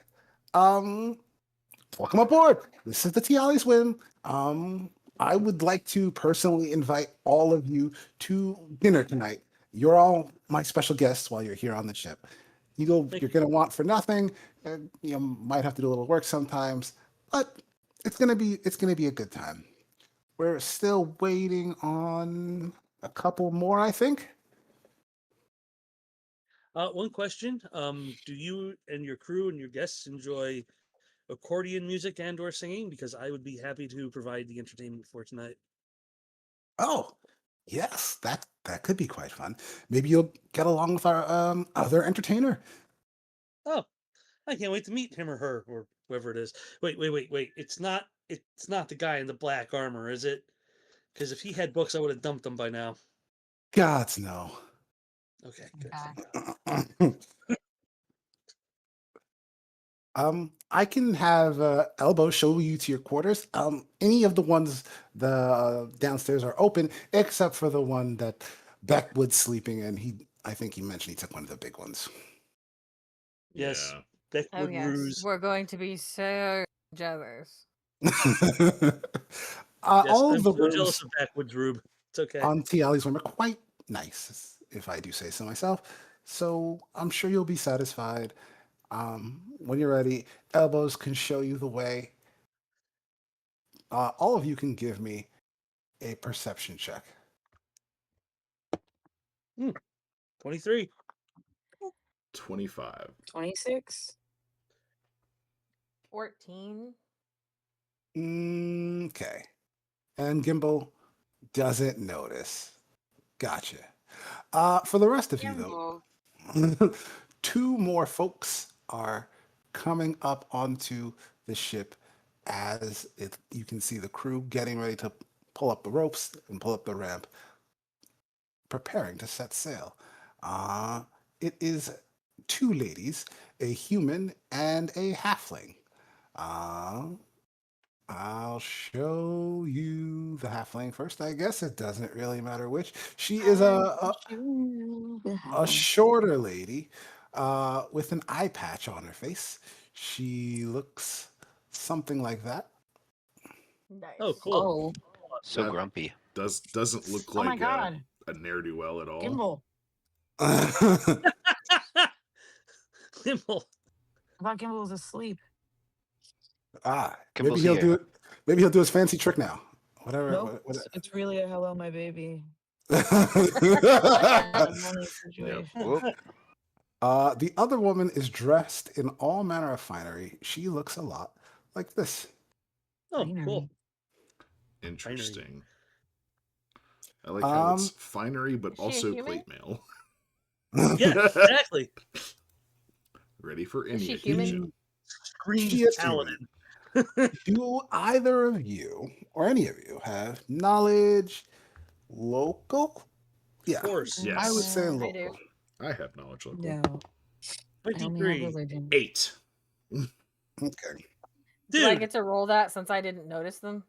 Um, welcome aboard. This is the Tiali's Whim. I would like to personally invite all of you to dinner tonight. You're all my special guests while you're here on the ship. You're gonna want for nothing. And you might have to do a little work sometimes, but it's gonna be a good time. We're still waiting on a couple more, I think. One question: do you and your crew and your guests enjoy accordion music and/or singing? Because I would be happy to provide the entertainment for tonight. Oh, yes, that could be quite fun. Maybe you'll get along with our other entertainer. Oh, I can't wait to meet him or her or whoever it is. Wait! It's not the guy in the black armor, is it? Because if he had books, I would have dumped them by now. Gods no. Okay, good. Okay. I can have Elbow show you to your quarters. Any of the ones the downstairs are open, except for the one that Beckwood's sleeping in. I think he mentioned he took one of the big ones. Yes, Yeah. Oh Beckwood yes, Ruse. we're going to be so jealous. Yes, All I'm of the so jealous rooms of Backwood's Rube. It's okay. on T. Alley's room are quite nice, if I do say so myself. So I'm sure you'll be satisfied. When you're ready, Elbows can show you the way. All of you can give me a perception check. 23. 25. 26. 14. Okay. And Gimbal doesn't notice. Gotcha. For the rest of you, though, two more folks are coming up onto the ship as you can see the crew getting ready to pull up the ropes and pull up the ramp, preparing to set sail. It is two ladies, a human and a halfling. Uh, I'll show you the halfling first, I guess. It doesn't really matter which. She is a shorter lady with an eye patch on her face. She looks something like that. Nice. Oh, cool. Oh, So That grumpy. doesn't look oh my like God. a ne'er do well at all. Gimbal. Gimbal. I thought Gimbal was asleep. Maybe Gimble's he'll here. do it. Maybe he'll do his fancy trick now. Whatever. Nope. It's really a hello, my baby. the Money situation. Whoop. other woman is dressed in all manner of finery. She looks a lot like this. Oh, Finery. cool. Interesting. I like how it's Um, finery, but Is she a also human? plate mail. Yeah, exactly. Ready for Is any she human? occasion. Screams She is paladin. do either of you or any of you have knowledge local? Yeah, Of course. Yes. I would say I local. do. I have knowledge local. No. I only have 23. religion. 8. Okay. Do I Dude, get to roll that since I didn't notice them?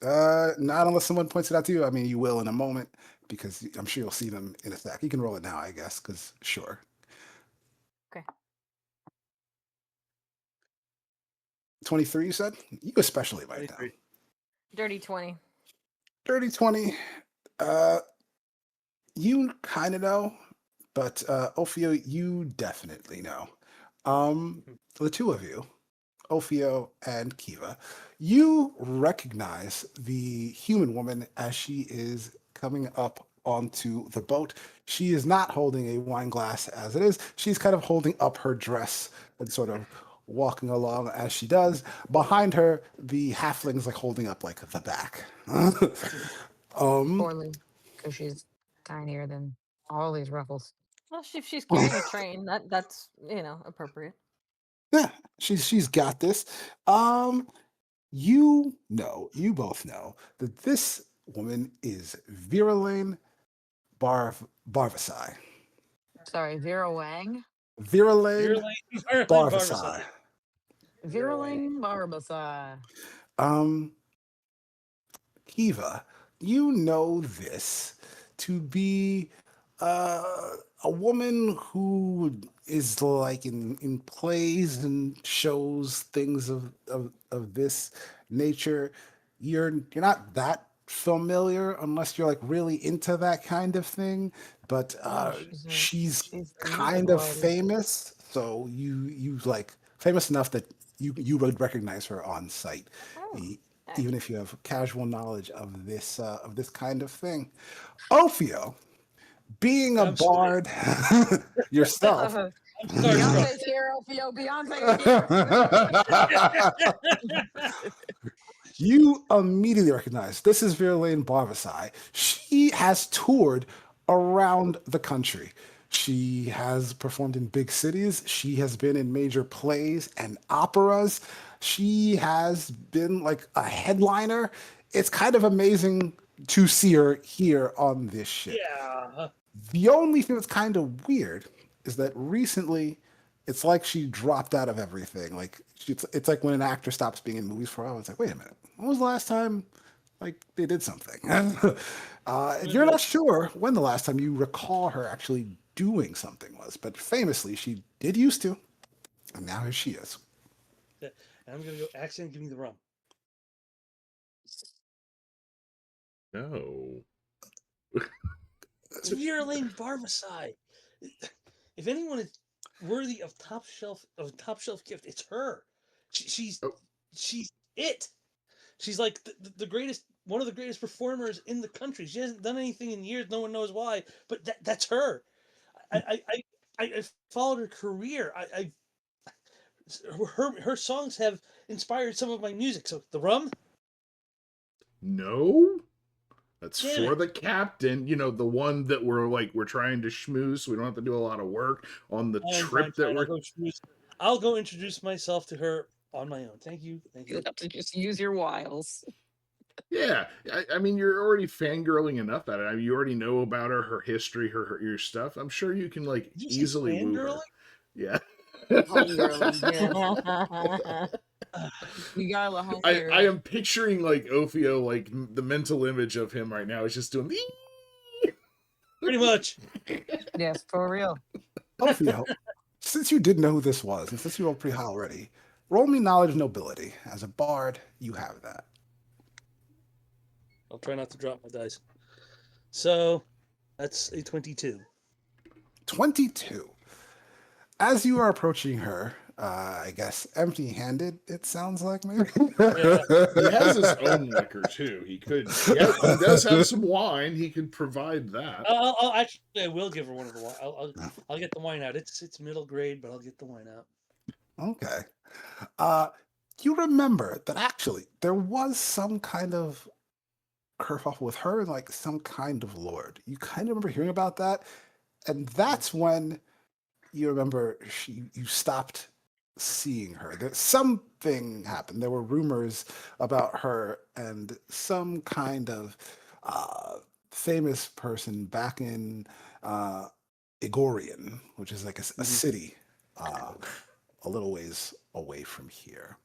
Not unless someone points it out to you. I mean, you will in a moment because I'm sure you'll see them in a sec. You can roll it now, I guess, because sure. Okay. 23, you said? You especially might know. 23. Dirty 20. Dirty 20. You kind of know, but Ophio, you definitely know. The two of you, Ophio and Kivah, you recognize the human woman as she is coming up onto the boat. She is not holding a wine glass as it is. She's kind of holding up her dress and sort of walking along as she does. Behind her, the halfling's like holding up like the back. Poorly, because she's tinier than all these ruffles. Well, if she's carrying a train, that's appropriate. Yeah, she's got this. You both know that this woman is Virulane Barvasai. Sorry, Vera Wang. Virulane Virulane Barvasai. Viraling Barbasai. Um, Kivah, you know this to be a woman who is like in plays and shows things of this nature. You're not that familiar unless you're like really into that kind of thing, but she's She's the kind of musical artist. famous, so you like famous enough that you would recognize her on sight. Oh, Even if you have casual knowledge of this kind of thing. Ophio, being a I'm sorry. bard yourself, I'm starstruck. Beyonce's here, Ophio. Beyonce's here. you immediately recognize this is Virulane Barvasai. She has toured around the country. She has performed in big cities. She has been in major plays and operas. She has been like a headliner. It's kind of amazing to see her here on this ship. Yeah. The only thing that's kind of weird is that recently it's like she dropped out of everything. Like it's like when an actor stops being in movies for a while. It's like, wait a minute, when was the last time like they did something? You're not sure when the last time you recall her actually doing something was, but famously she did used to, and now here she is. And I'm gonna go Axion, give me the rum. No. It's Virulane Barvasai. If anyone is worthy of top shelf gift, it's her. She's Oh. she's it. She's like the greatest, one of the greatest performers in the country. She hasn't done anything in years. No one knows why, but that's her. I followed her career. Her songs have inspired some of my music. So the rum. No? That's Damn for it. the captain. You know, the one that we're trying to schmooze so we don't have to do a lot of work on the trip that we're... I'll go introduce myself to her on my own. Thank you. You'll have to just use your wiles. Yeah, I mean, you're already fangirling enough at it. I mean, you already know about her history, your stuff. I'm sure you can like Did you say easily woo her. fangirling? Yeah. Homegirling, yeah. You got a home I am picturing like Ophio, like the mental image of him right now is just doing Pretty much. Yes, for real. Ophio, since you did know who this was, and since you rolled pretty high already, roll me knowledge nobility. As a bard, you have that. I'll try not to drop my dice. So that's a 22. 22. As you are approaching her, I guess empty-handed, it sounds like maybe. Yeah. He has his own liquor too. He does have some wine. He can provide that. I'll actually, I will give her one of the wine. I'll get the wine out. It's middle grade, but I'll get the wine out. Okay. You remember that actually there was some kind of kerfuffle with her and like some kind of lord. You kind of remember hearing about that, and that's when you remember you stopped seeing her. That something happened. There were rumors about her and some kind of famous person back in Igorian, which is like a city a little ways away from here.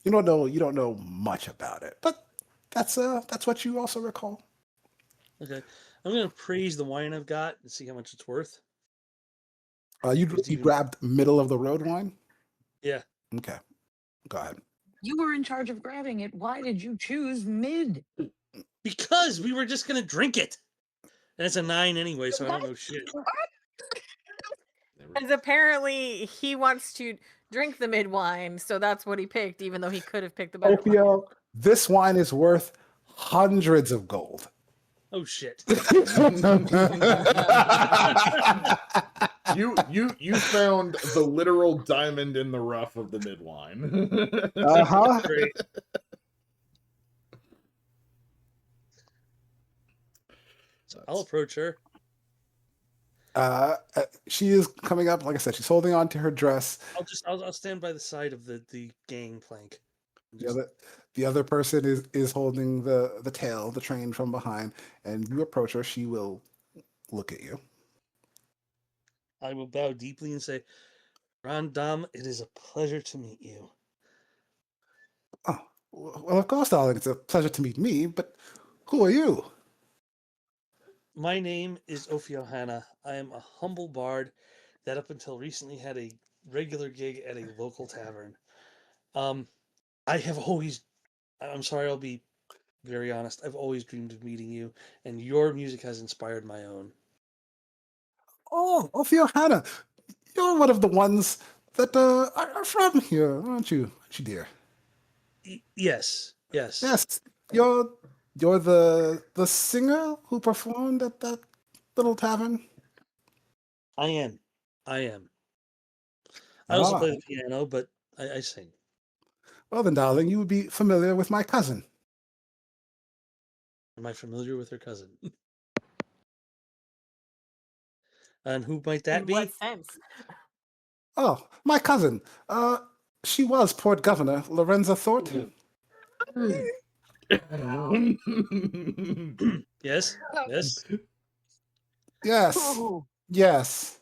You don't know much about it, but that's what you also recall. Okay. I'm gonna praise the wine I've got and see how much it's worth. You grabbed middle of the road wine? Yeah. Okay. Go ahead. You were in charge of grabbing it. Why did you choose mid? Because we were just gonna drink it. And it's a 9 anyway, so I don't know shit. Because apparently he wants to drink the mid wine, so that's what he picked, even though he could have picked the better wine. Ophio, this wine is worth hundreds of gold. Oh shit. You found the literal diamond in the rough of the midline. Uh-huh. Great. So I'll approach her. She is coming up. Like I said, she's holding on to her dress. I'll stand by the side of the gangplank. The other person is holding the tail, the train from behind, and you approach her. She will look at you. I will bow deeply and say, Randam, it is a pleasure to meet you. Oh, well, of course, darling. It's a pleasure to meet me. But who are you? My name is Ophio. I am a humble bard that up until recently had a regular gig at a local tavern. I have always, I'm sorry, I'll be very honest, I've always dreamed of meeting you, and your music has inspired my own. Oh, Ophio, you're one of the ones that are from here, aren't you? Aren't you, dear? Yes. Yes, you're the singer who performed at that little tavern. I am. I also Ah, play the piano, but I sing. well then, darling, you would be familiar with my cousin. Am I familiar with her cousin? And who might that In be? what sense? Oh, my cousin. She was Port Governor Lorenza Thornton. Yes. Yes, Oh, yes.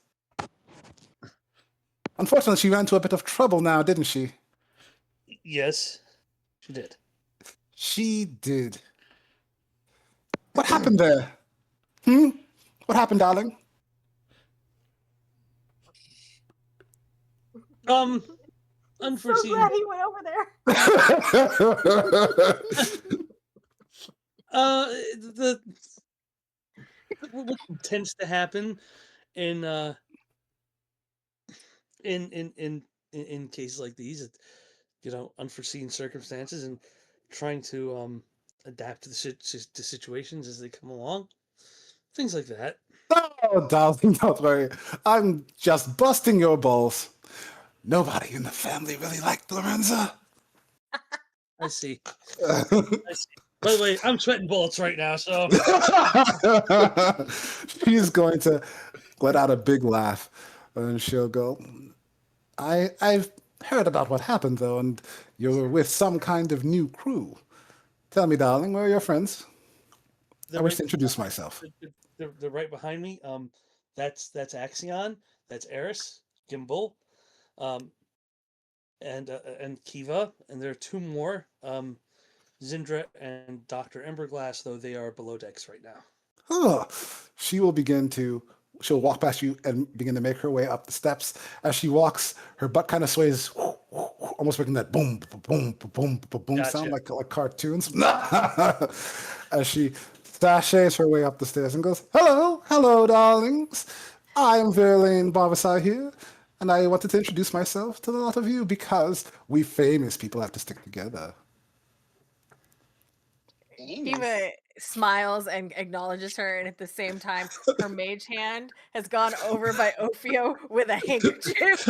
Unfortunately, she ran into a bit of trouble now, didn't she? Yes, she did. She did. What happened there? What happened, darling? So Unforeseen. glad he went over there. The what tends to happen in in cases like these, unforeseen circumstances and trying to adapt to to situations as they come along, things like that. Oh, darling, don't worry. I'm just busting your balls. Nobody in the family really liked Lorenza. I see. By the way, I'm sweating bullets right now, so She's going to let out a big laugh, and she'll go, I've heard about what happened, though, and you're with some kind of new crew. Tell me, darling, where are your friends? I they're wish right. to introduce myself. They're right behind me. That's Axion. That's Eires, Gimbal, um, and Kivah, and there are two more. Zindra and Dr. Emberglass, though they are below decks right now. Oh, she'll walk past you and begin to make her way up the steps. As she walks, her butt kind of sways, almost making that boom, boom, boom, boom, boom sound Gotcha. like cartoons. As she sashays her way up the stairs and goes, "Hello, hello, darlings. I am Verlaine Barbasai here, and I wanted to introduce myself to the lot of you because we famous people have to stick together." Kivah smiles and acknowledges her, and at the same time, her mage hand has gone over by Ophio with a handkerchief.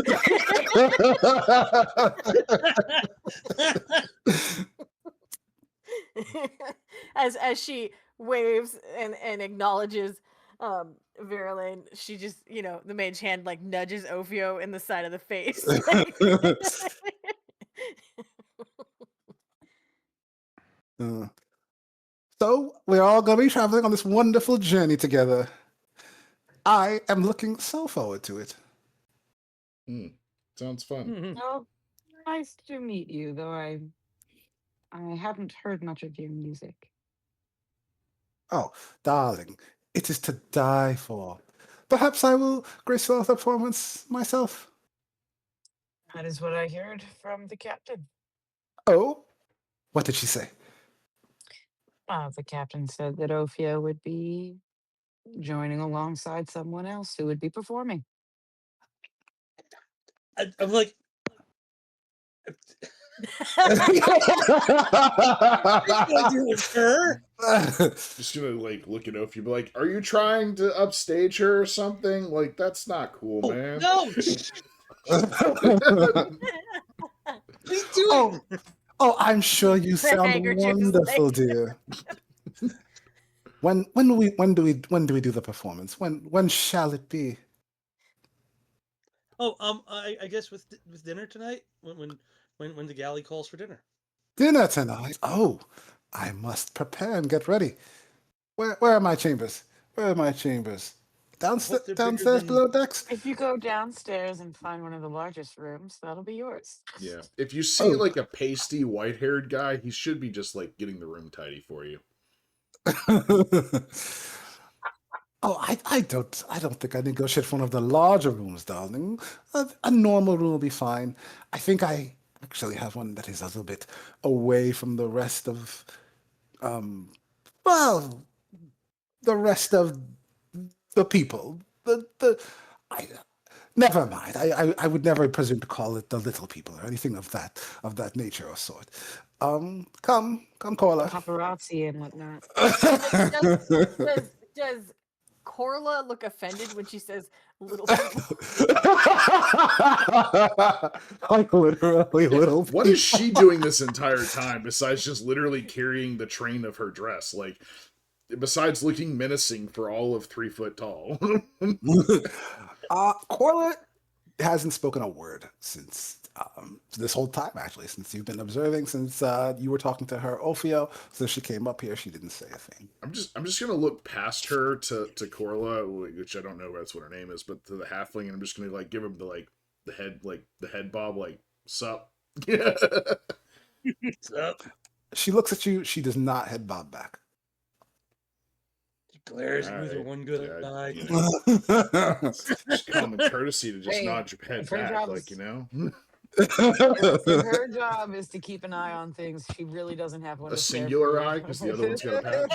as she waves and acknowledges Verlaine, she just, the mage hand like nudges Ophio in the side of the face. So we're all going to be traveling on this wonderful journey together. I am looking so forward to it. Sounds fun. well, nice to meet you, though I haven't heard much of your music. Oh, darling, it is to die for. Perhaps I will grace the performance myself. That is what I heard from the captain. Oh, what did she say? The captain said that Ophio would be joining alongside someone else who would be performing. I'm like, What do with her? Just gonna like look at Ophio, be like, "Are you trying to upstage her or something? Like that's not cool, Oh, man." no! What are you doing? Oh, I'm sure you The sound handkerchief is wonderful, like- dear. When do we do the performance? When shall it be? Oh, I guess with dinner tonight, when the galley calls for dinner. Dinner tonight. Oh, I must prepare and get ready. Where are my chambers? Where are my chambers? hope they're bigger Downstairs than- below decks? If you go downstairs and find one of the largest rooms, that'll be yours. Yeah. If you see Oh. like a pasty, white-haired guy, he should be just like getting the room tidy for you. Oh, I don't think I negotiate for one of the larger rooms, darling. A normal room will be fine. I think I actually have one that is a little bit away from the rest of, well, the rest of the people. I, never mind. I would never presume to call it the little people or anything of that nature or sort. Come, Corla. Paparazzi and whatnot. Does Corla look offended when she says little people? Like literally little. What is she doing this entire time besides just literally carrying the train of her dress? Like, besides looking menacing for all of 3 foot tall. Corla hasn't spoken a word since this whole time, actually, since you've been observing, since you were talking to her, Ophio. Since she came up here, she didn't say a thing. I'm just gonna look past her to Corla, which I don't know if that's what her name is, but to the halfling, and I'm just gonna like give him the head bob, like sup. Yeah. What's up? She looks at you. She does not head bob back. She glares at you with her Alright, one good yeah, eye. you know, it's common courtesy to just Hey, nod your head if her back, job like is- you know. If her job is to keep an eye on things, she really doesn't have one. A to spare singular for you. eye because the other one's got a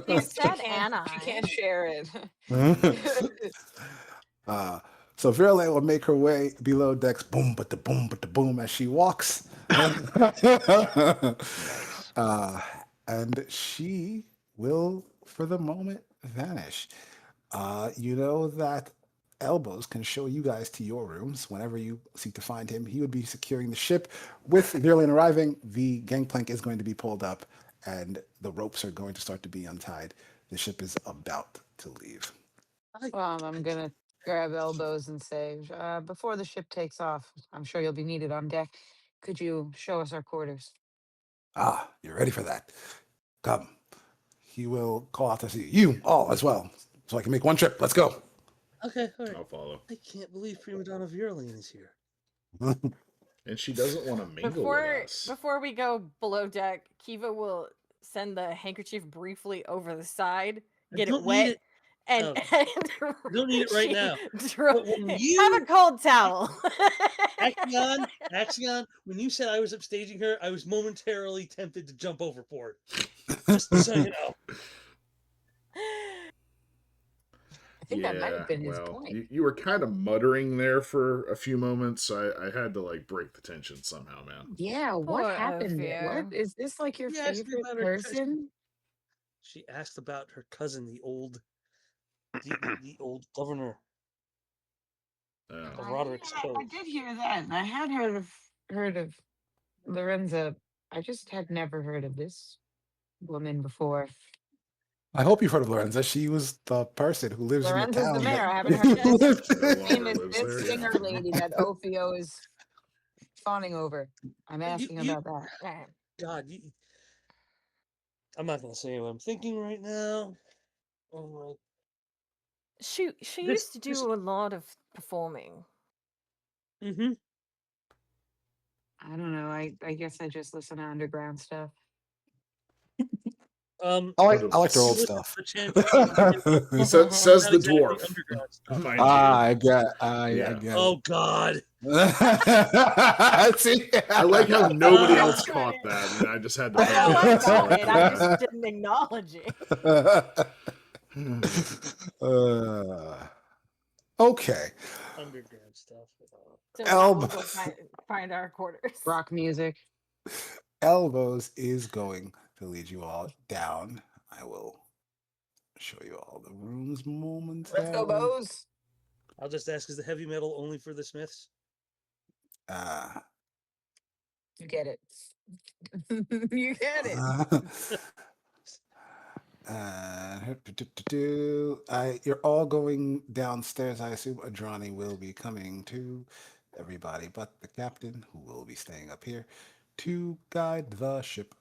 patch. He said She Anna. can't share it. So Virle will make her way below decks, boom, but the boom as she walks. And she will, for the moment, vanish. You know that Elbows can show you guys to your rooms whenever you seek to find him. He would be securing the ship. With Virlin arriving, the gangplank is going to be pulled up and the ropes are going to start to be untied. The ship is about to leave. I'm gonna grab elbows and say, before the ship takes off, I'm sure you'll be needed on deck. Could you show us our quarters? Ah, you're ready for that. Come. He will call out to see you all as well, so I can make one trip. Let's go. Okay, all right. I'll follow. I can't believe Prima Donna Virulene is here. And she doesn't want to mingle with us. Before we go below deck, Kivah will send the handkerchief briefly over the side, get it don't need wet, it. and, Oh. and Don't need it right she- now. dro- But when have you- a cold towel. Axion, when you said I was upstaging her, I was momentarily tempted to jump overboard. Just so you know. I think that might have been his well, point. you were kind of muttering there for a few moments. I had to like break the tension somehow, man. Yeah, what Poor happened? Ophio. What is this like your He asked me favorite about her cousin. person? She asked about her cousin, the old governor of Oh. Roderick's Cove. I did hear that, and I had heard of Lorenza. I just had never heard of this woman before. I hope you've heard of Lorenza. She was the person who lives Lorenza's in the the town. mayor. I haven't that- heard of No Her name longer is lives there, this yeah. singer lady that Ophio is fawning over. I'm asking you- about that. God, I'm not gonna say what I'm thinking right now. Oh my. She This- used to do this- a lot of performing. Mm-hmm. I don't know. I guess I just listen to underground stuff. I liked her old Listen stuff. to Champion- Says Not the exactly dwarf. underground stuff. Mind you. I get Yeah. it. Oh God. See? I like how nobody else caught that, and I just had to. I point know it I out. got it. I just didn't acknowledge it. Okay. Underground stuff. So I will go Elbows. find our quarters. Rock music. Elbows is going to lead you all down. I will show you all the rooms Let's go, momentarily. Bose. I'll just ask: is the heavy metal only for the Smiths? You get it. You get it. You're all going downstairs. I assume Adrani will be coming too. Everybody but the captain, who will be staying up here to guide the ship.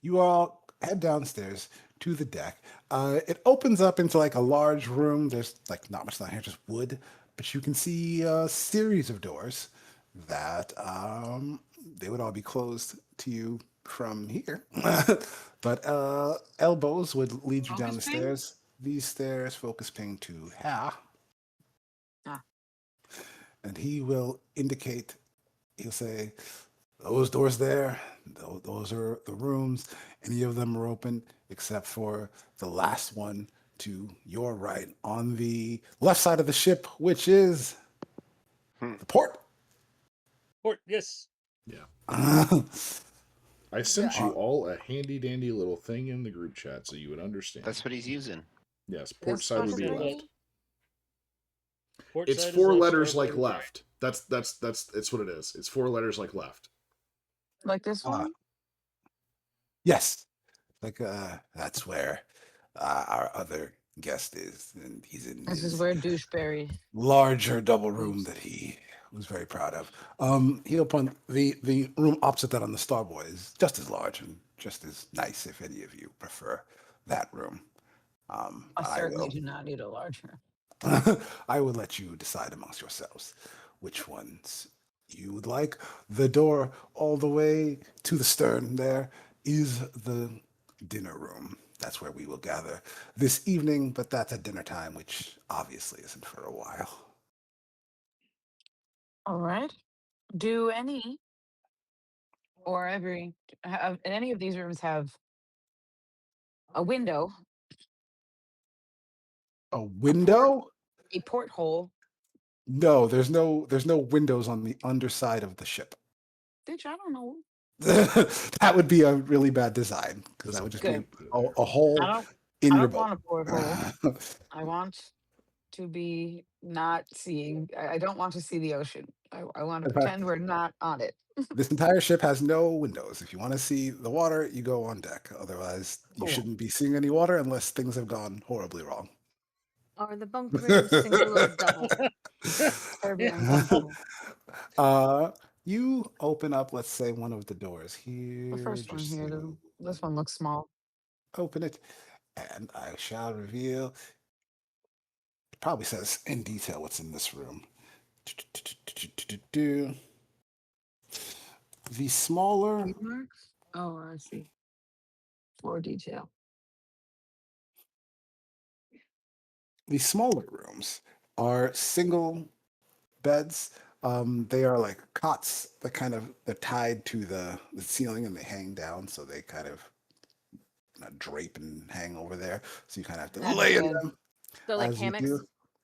You all head downstairs to the deck. It opens up into like a large room. There's like not much down here, just wood, but you can see a series of doors that they would all be closed to you from here. But elbows would lead you down the Focus ping? stairs. These stairs focus ping to Ha. Ah. And he will indicate, he'll say, those doors there, those are the rooms. Any of them are open except for the last one to your right on the left side of the ship, which is the port. Port, yes. Yeah. Uh, I sent you all a handy dandy little thing in the group chat so you would understand. That's what he's using. Yes, port This side would be fucking left. Port It's side is 4 left, letters starboard like is right. left. It's what it is. It's 4 letters like left. Like this one? yes, like that's where our other guest is, and he's in This is his where doucheberry. larger double room that he was very proud of. He opened the room opposite that on the starboard is just as large and just as nice if any of you prefer that room. I I certainly will. do not need a larger. I will let you decide amongst yourselves which ones you would like. The door all the way to the stern there is the dinner room. That's where we will gather this evening, but that's at dinner time, which obviously isn't for a while. All right. Do any or every any of these rooms have a window, A a port, window? a porthole? No, there's no windows on the underside of the ship. Bitch, I don't know. That would be a really bad design because that would just be Good. a hole I in your don't boat. want a porthole. I want to be not seeing. I don't want to see the ocean. I want to In fact, pretend we're not on it. this entire ship has no windows. If you want to see the water, you go on deck. Otherwise, you Cool. shouldn't be seeing any water unless things have gone horribly wrong. Are the bunk rooms single or double? Terribly uncomfortable. You open up, let's say, one of the doors The here. first one Just here. so This one looks small. open it, and I shall reveal. It probably says in detail what's in this room. The smaller, Queen marks? Oh, I see. Floor detail. the smaller rooms are single beds. They are like cots that kind of they're tied to the ceiling and they hang down, so they kind of drape and hang over there. So you kind of have to Not lay in bad. them So like as you hammocks? do.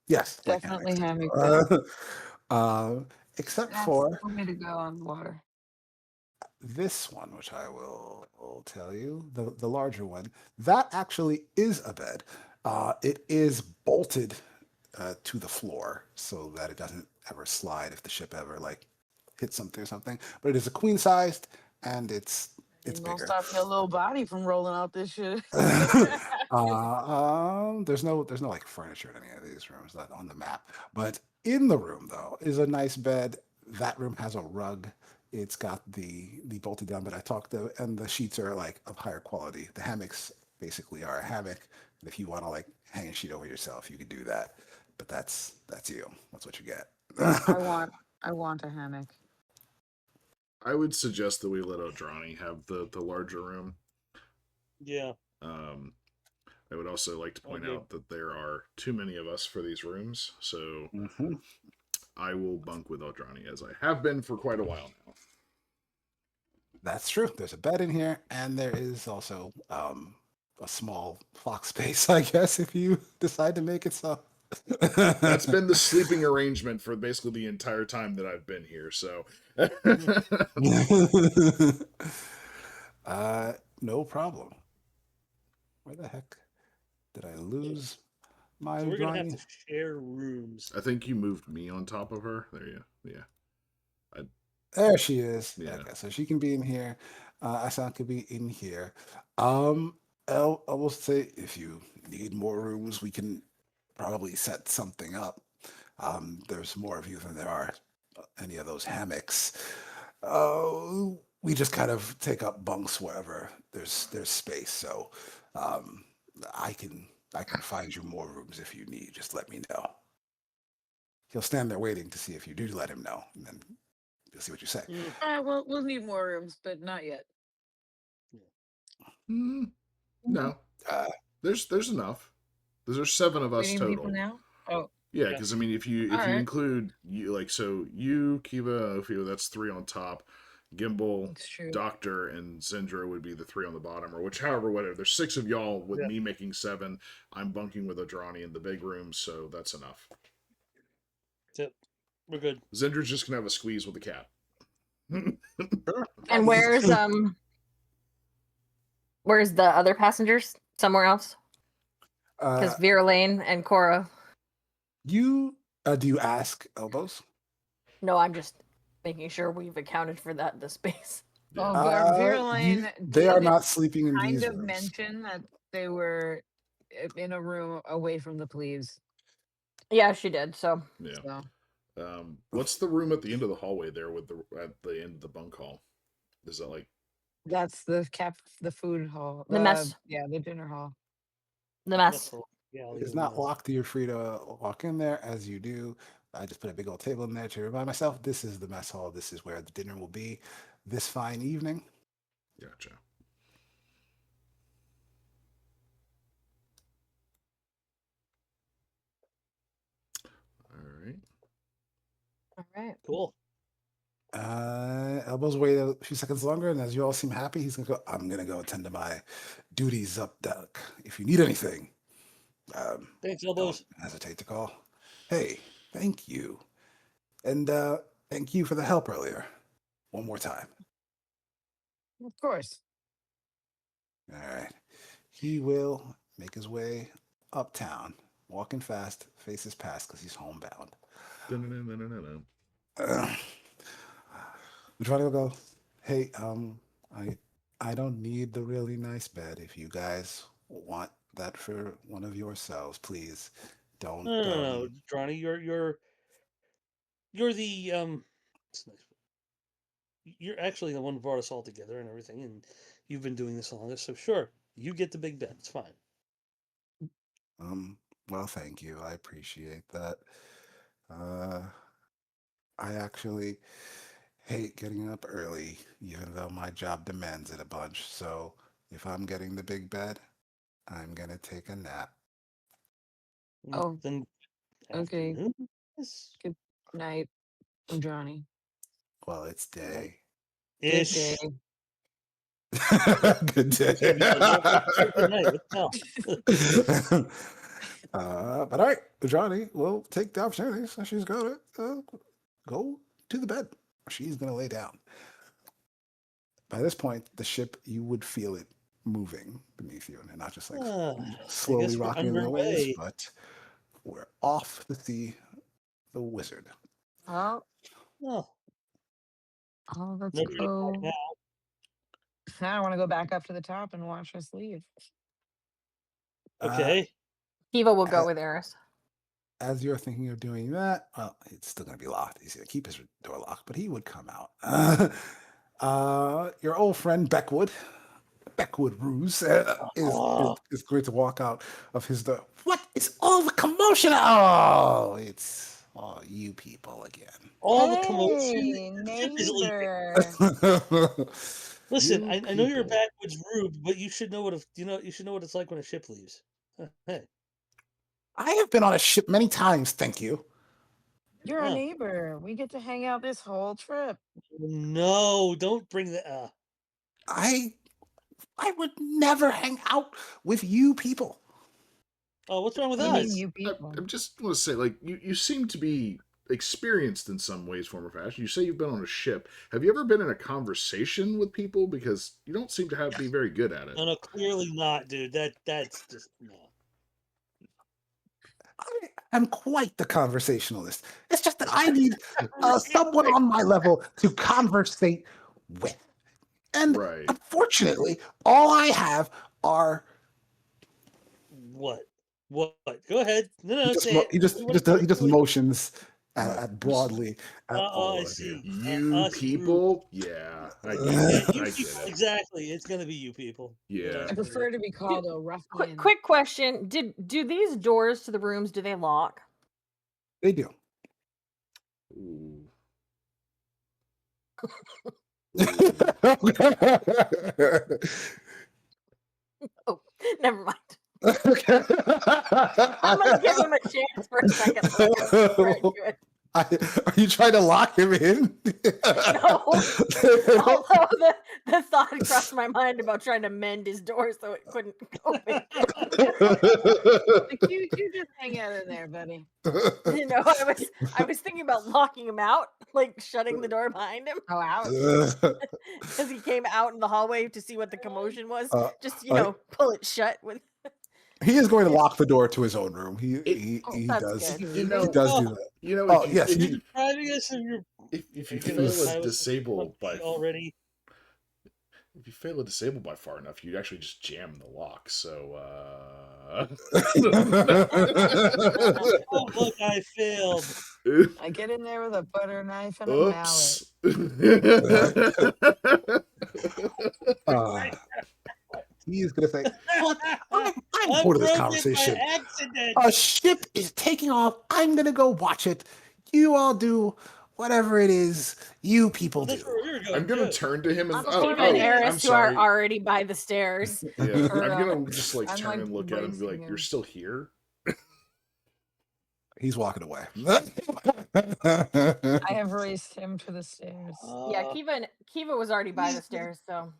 Yes, like Definitely hammocks. hammock bed. Except That's for the way to go on the water. this one, which I will tell you, the larger one, that actually is a bed. It is bolted to the floor so that it doesn't ever slide if the ship ever like hits something or something. But it is a queen sized and it's Ain't gonna bigger. stop your little body from rolling out this shit. There's no like furniture in any of these rooms, not on the map. But in the room though is a nice bed. That room has a rug. It's got the bolted down bed I talked to, and the sheets are like of higher quality. The hammocks basically are a hammock. And if you want to like hang a sheet over yourself, you could do that. But that's you. That's what you get. I want a hammock. I would suggest that we let Odrani have the larger room. Yeah. I would also like to point Okay. out that there are too many of us for these rooms, so Mhm. I will bunk with Odrani as I have been for quite a while now. That's true. There's a bed in here, and there is also a small clock space, I guess, if you decide to make it so. That's been the sleeping arrangement for basically the entire time that I've been here. So, No problem. Where the heck did I lose my So we're gonna have drawing? to share rooms. I think you moved me on top of her. There you, yeah. There she is. Yeah. Okay, so she can be in here. Asan could be in here. I will say if you need more rooms, we can probably set something up. There's more of you than there are any of those hammocks. We just kind of take up bunks wherever there's space. So um, I can find you more rooms if you need. Just let me know. He'll stand there waiting to see if you do let him know, and then you'll see what you say. Well, we'll need more rooms, but not yet. No, Uh, there's enough. There's 7 of We us need total. people now. Oh, Yeah, Yeah. because I mean, if you All right. include you, like, so you, Kivah, Ophio, that's 3 on top. Gimbal, it's true. Doctor, and Zindra would be the 3 on the bottom, or whatever. There's 6 of y'all with Yeah. me making 7. I'm bunking with Adrani in the big room, so that's enough. Yep, we're good. Zindra's just gonna have a squeeze with the cat. And where's the other passengers? Somewhere else? Because uh, Vera Lane and Cora. do you ask Elbows? No, I'm just making sure we've accounted for that the space. Oh, They did are not sleeping in kind these of rooms. mention that they were in a room away from the plebes. Yeah, she did. So Yeah. So What's the room at the end of the hallway there with at the end of the bunk hall? Is that like that's the food hall. The mess. Yeah, the dinner hall. the mess. Yeah, It is not locked. You're free to walk in there as you do. I just put a big old table in there to remind myself this is the mess hall. This is where the dinner will be this fine evening. Gotcha. All right. All right. Cool. Elbows wait a few seconds longer, and as you all seem happy, he's gonna go. I'm gonna go attend to my duties up deck. If you need anything, Thanks, don't Elbows. hesitate to call. Hey, thank you, and thank you for the help earlier. One more time. Of course. All right. He will make his way uptown, walking fast, faces past because he's homebound. Dun-dun-dun-dun-dun-dun. We're trying to go. Hey, I don't need the really nice bed. If you guys want that for one of yourselves, please don't. No, Dronny, you're the it's nice. You're actually the one who brought us all together and everything, and you've been doing this the longest. So sure, you get the big bed. It's fine. Well, thank you. I appreciate that. I actually hate getting up early, even though my job demands it a bunch. So if I'm getting the big bed, I'm gonna take a nap. Oh, Then okay. afternoon? Yes. Good night, Johnny. Well, it's day. Good Ish. day. Good day. Good night. What the hell? But all right, Johnny will take the opportunity. So she's going to go to the bed. She's going to lay down. By this point, the ship, you would feel it moving beneath you, and not just like I slowly guess we're rocking in the waves, underway. but we're off to see the wizard. Oh, Oh, let's no turning go. back now. I want to go back up to the top and watch us leave. Okay. Kivah will go with Eires. As you're thinking of doing that, well, it's still going to be locked. He's going to keep his door locked, but he would come out. Your old friend Beckwood Ruse, is going to walk out of his door. What is all the commotion? Oh, it's all you people again. All the commotion. Hey, The ship is neighbor. Listen, You I know you're a people. backwoods rube, but you should know what you should know what it's like when a ship leaves. Hey. I have been on a ship many times, thank you. You're a Oh. neighbor. We get to hang out this whole trip. No, don't bring that. I would never hang out with you people. Oh, what's wrong with You us? mean you people? I just want to say, like, you seem to be experienced in some ways, form, or fashion. You say you've been on a ship. Have you ever been in a conversation with people? Because you don't seem to be very good at it. No, clearly not, dude. That's just no. I am quite the conversationalist. It's just that I need someone on my level to conversate with. And Right. unfortunately, all I have are What? What? Go ahead. No, say it. he just motions at broadly at all I of see. you. You Us people? Yeah, I get Yeah, it. you I people. get it. Exactly. It's gonna be you people. Yeah. I prefer to be called a ruffian. Quick question: do these doors to the rooms do they lock? They do. Ooh. Oh, never mind. Okay. I'm gonna give him a chance for a second. before I do it. Are you trying to lock him in? No. Although the thought crossed my mind about trying to mend his door so it couldn't open. Like, you just hang out in there, buddy. You know, I was thinking about locking him out, like shutting the door behind him, Oh, out. because he came out in the hallway to see what the commotion was. Just I- pull it shut with. He is going to lock the door to his own room. He That's does. good. You know, He does do that. You know, Oh, if you, yes, if, you- you, Depriving us of your if you freaking fail a pilot disable by already. if you fail a disable by far enough, you'd actually just jam the lock. So, Oh look, I failed. I get in there with a butter knife and a mallet. Oops. He is going to say, "Look, I'm I bored of this broke conversation. it by accident. A ship is taking off. I'm going to go watch it. You all do whatever it is you people Well, that's do." where we were going. I'm gonna too. turn to him and Steve and I'm Eris, who are sorry. already by the stairs. Yeah, Or, I'm gonna just like I'm, turn like, and look at him and be like, bracing "You're him. still here?" He's walking away. I have raced him to the stairs. Yeah, Kivah was already by the stairs, so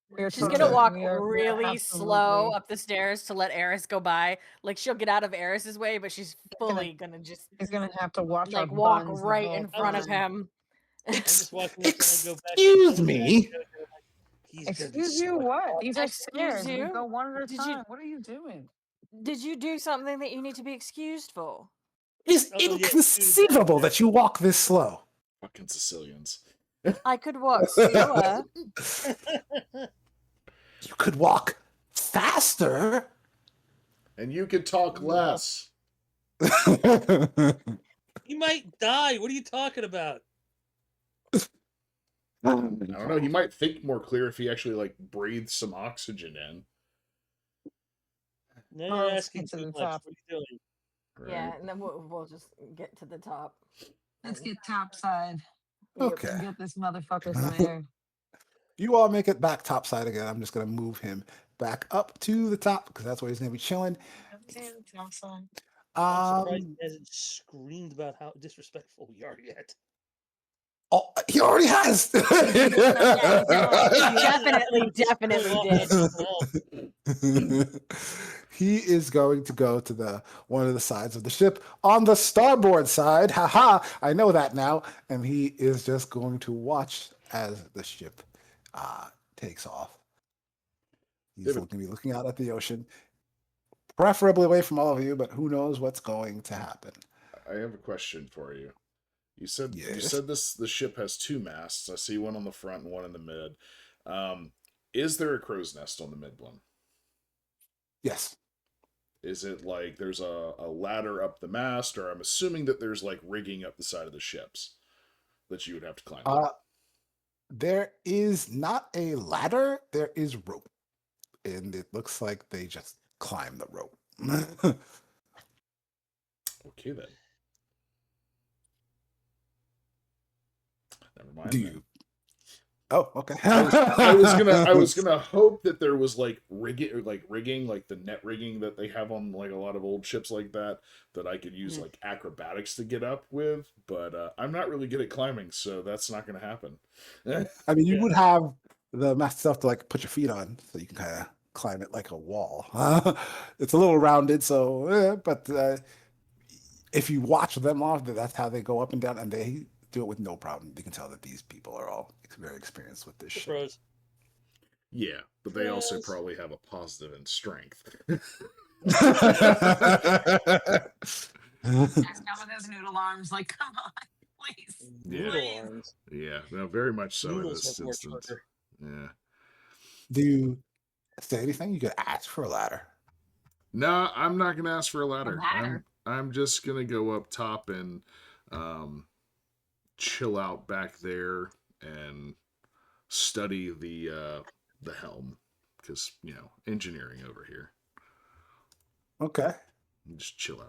We're she's totally- gonna walk we are really slow absolutely- up the stairs to let Eris go by. Like she'll get out of Eris's way, but she's fully gonna just He's gonna have to watch our like walk buns the right whole in front of time. him. I'm just watching this and I go back. Excuse me. He's gonna be Excuse you, so what? These are Excuse stairs. We you? go one at a Did you- time. What are you doing? Did you do something that you need to be excused for? It's Oh, yeah, inconceivable that you walk this slow. Fucking Sicilians. I could walk slower. You could walk faster. And you can talk less. He might die. What are you talking about? I don't know. He might think more clear if he actually like breathes some oxygen in. Now Oh, you're let's asking get to too the much. top. What are you doing? Right? Yeah, and then we'll just get to the top. Let's get topside. Okay. And get this motherfucker some air. You all make it back topside again. I'm just going to move him back up to the top because that's where he's going to be chilling. Topside. I'm surprised he hasn't screamed about how disrespectful we are yet. Oh, he already has. Definitely did. He is going to go to one of the sides of the ship on the starboard side. Haha, I know that now. And he is just going to watch as the ship takes off. He's going to be looking out at the ocean, preferably away from all of you, but who knows what's going to happen. I have a question for you. You said Yes. the ship has two masts. I see one on the front and one in the mid. Is there a crow's nest on the mid one? Yes. Is it like there's a ladder up the mast, or I'm assuming that there's like rigging up the side of the ships that you would have to climb? There is not a ladder. There is rope, and it looks like they just climb the rope. Okay then. Never mind. Do then. you? Oh, okay. I was gonna hope that there was like rigging, like the net rigging that they have on like a lot of old ships like that I could use like acrobatics to get up with, but I'm not really good at climbing, so that's not gonna happen. I mean, you would have the mast itself to like put your feet on, so you can kind of climb it like a wall. It's a little rounded, so but if you watch them off, that's how they go up and down, and they do it with no problem. You can tell that these people are all very experienced with this The shit. pros. Yeah, but they also Pros. probably have a positive in strength. Just come with those noodle arms, like, come on, please. Yeah. Noodle arms. Yeah, no, very much so in Noodles this have more instance. sugar. Yeah. Do you say anything? You could ask for a ladder. No, I'm not gonna ask for a ladder. ladder? I'm just gonna go up top and um, chill out back there and study the helm, because engineering over here. Okay. Just chill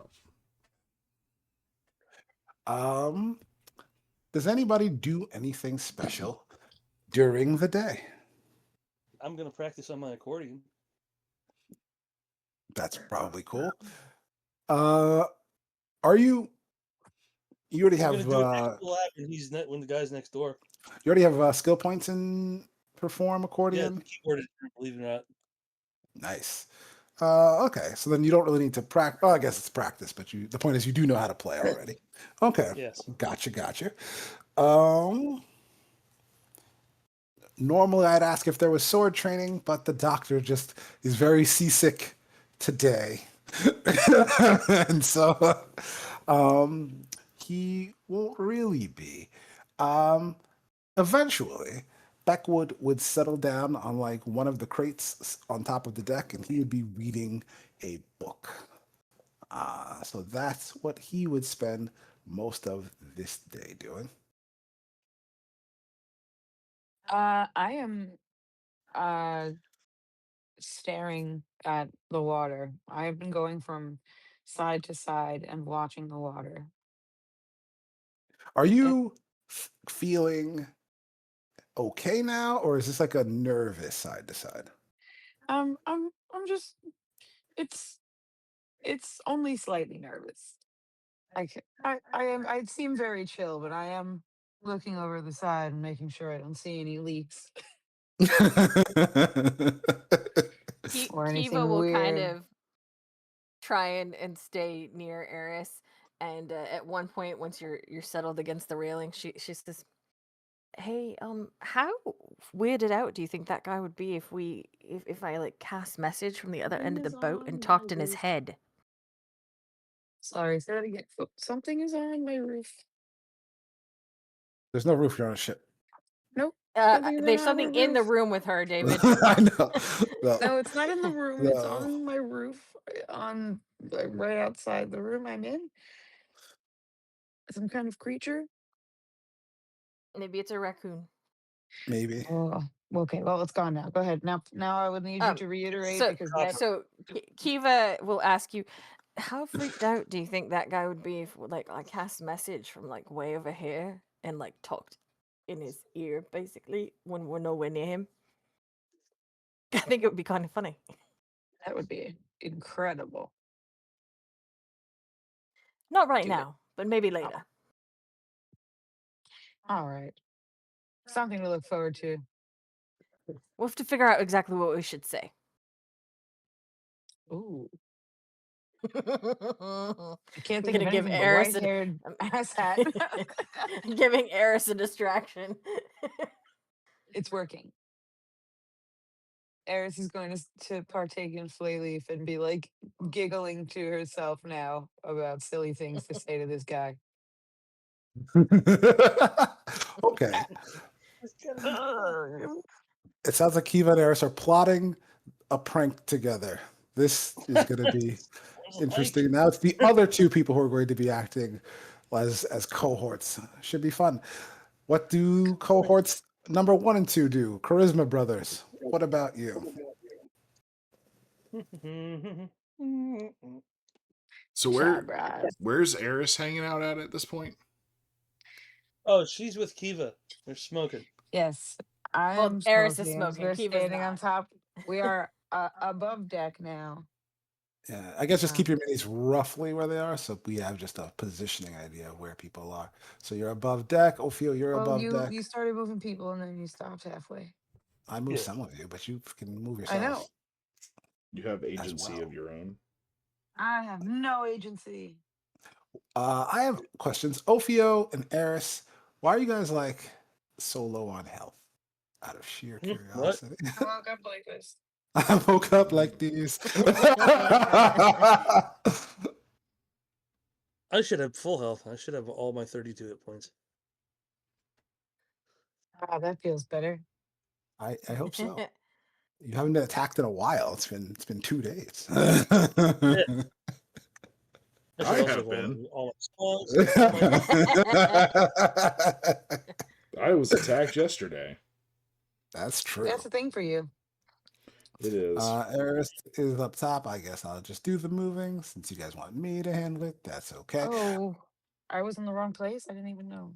out. Does anybody do anything special during the day? I'm gonna practice on my accordion. That's probably cool. Are you? You already I'm have. gonna do it next to the lab when the guy's next door. You already have skill points in perform Yeah, accordion. the keyboard is believe it or not. Nice. Okay, so then you don't really need to practice. Oh, I guess it's practice, but the point is you do know how to play already. Okay. Yes. Gotcha. Normally I'd ask if there was sword training, but the doctor just is very seasick today. And so he won't really be. Eventually, Beckwood would settle down on like one of the crates on top of the deck, and he would be reading a book. So that's what he would spend most of this day doing. I am staring at the water. I've been going from side to side and watching the water. Are you feeling okay now, or is this like a nervous side to side? I'm just it's only slightly nervous. I'd seem very chill, but I am looking over the side and making sure I don't see any leaks or Kiva anything will kind weird. of try and stay near Eris, and at one point, once you're settled against the railing, she says, "Hey, how weirded out do you think that guy would be if I like cast message from the other end of the boat and talked in his head?" Sorry, say that again. Something is on my roof. There's no roof, you're on a ship. Nope. Something is There's on my something in the roof. room with her, David. I know. No, it's not in the room. It's No. on my roof, on like right outside the room I'm in. Some kind of creature. Maybe it's a raccoon. Maybe. Oh, okay. Well, it's gone now. Go ahead. Now I would need you Um, to reiterate So, because that so Kiva will ask you, how freaked out do you think that guy would be if like I cast message from like way over here and like talked in his ear basically when we're nowhere near him? I think it would be kind of funny. that would be incredible. Not right Do it. now, but maybe later. All right. Something to look forward to. We'll have to figure out exactly what we should say. Ooh. We're I can't think of gonna give anything but Eris white-haired asshat. giving Eris a distraction. It's working. Eris is going to partake in Flayleaf and be like giggling to herself now about silly things to say to this guy. Okay. It sounds like Kiva and Eris are plotting a prank together. This is going to be interesting. Now it's the other two people who are going to be acting as cohorts. Should be fun. What do cohorts number 1 and 2 do? Charisma brothers. What about you? So where's Eris hanging out at this point? Oh, she's with Kiva. They're smoking. Yes, I Well, am Eris is smoking. smoking, We're Kiva's standing on not. top. We are above deck now. Yeah, I guess just keep your minis roughly where they are, so we have just a positioning idea of where people are. So you're above deck. Ophio, you're Well, above deck. you started moving people and then you stopped halfway. I move Yeah. some of you, but you can move I know. yourself You have as agency well. of your own. I have no agency. I have questions. Ophio and Eris, why are you guys like so low on health? Out of sheer What? curiosity. I woke up like this. I woke up like these. I should have full health. I should have all my 32 hit points. Ah, that feels better. I hope so. You haven't been attacked in a while. It's been 2 days. I I should also have have been. all my spells. all my- I was attacked yesterday. That's true. That's a thing for you. It is. Eris is up top. I guess I'll just do the moving since you guys want me to handle it. That's okay. Oh, I was in the wrong place. I didn't even know.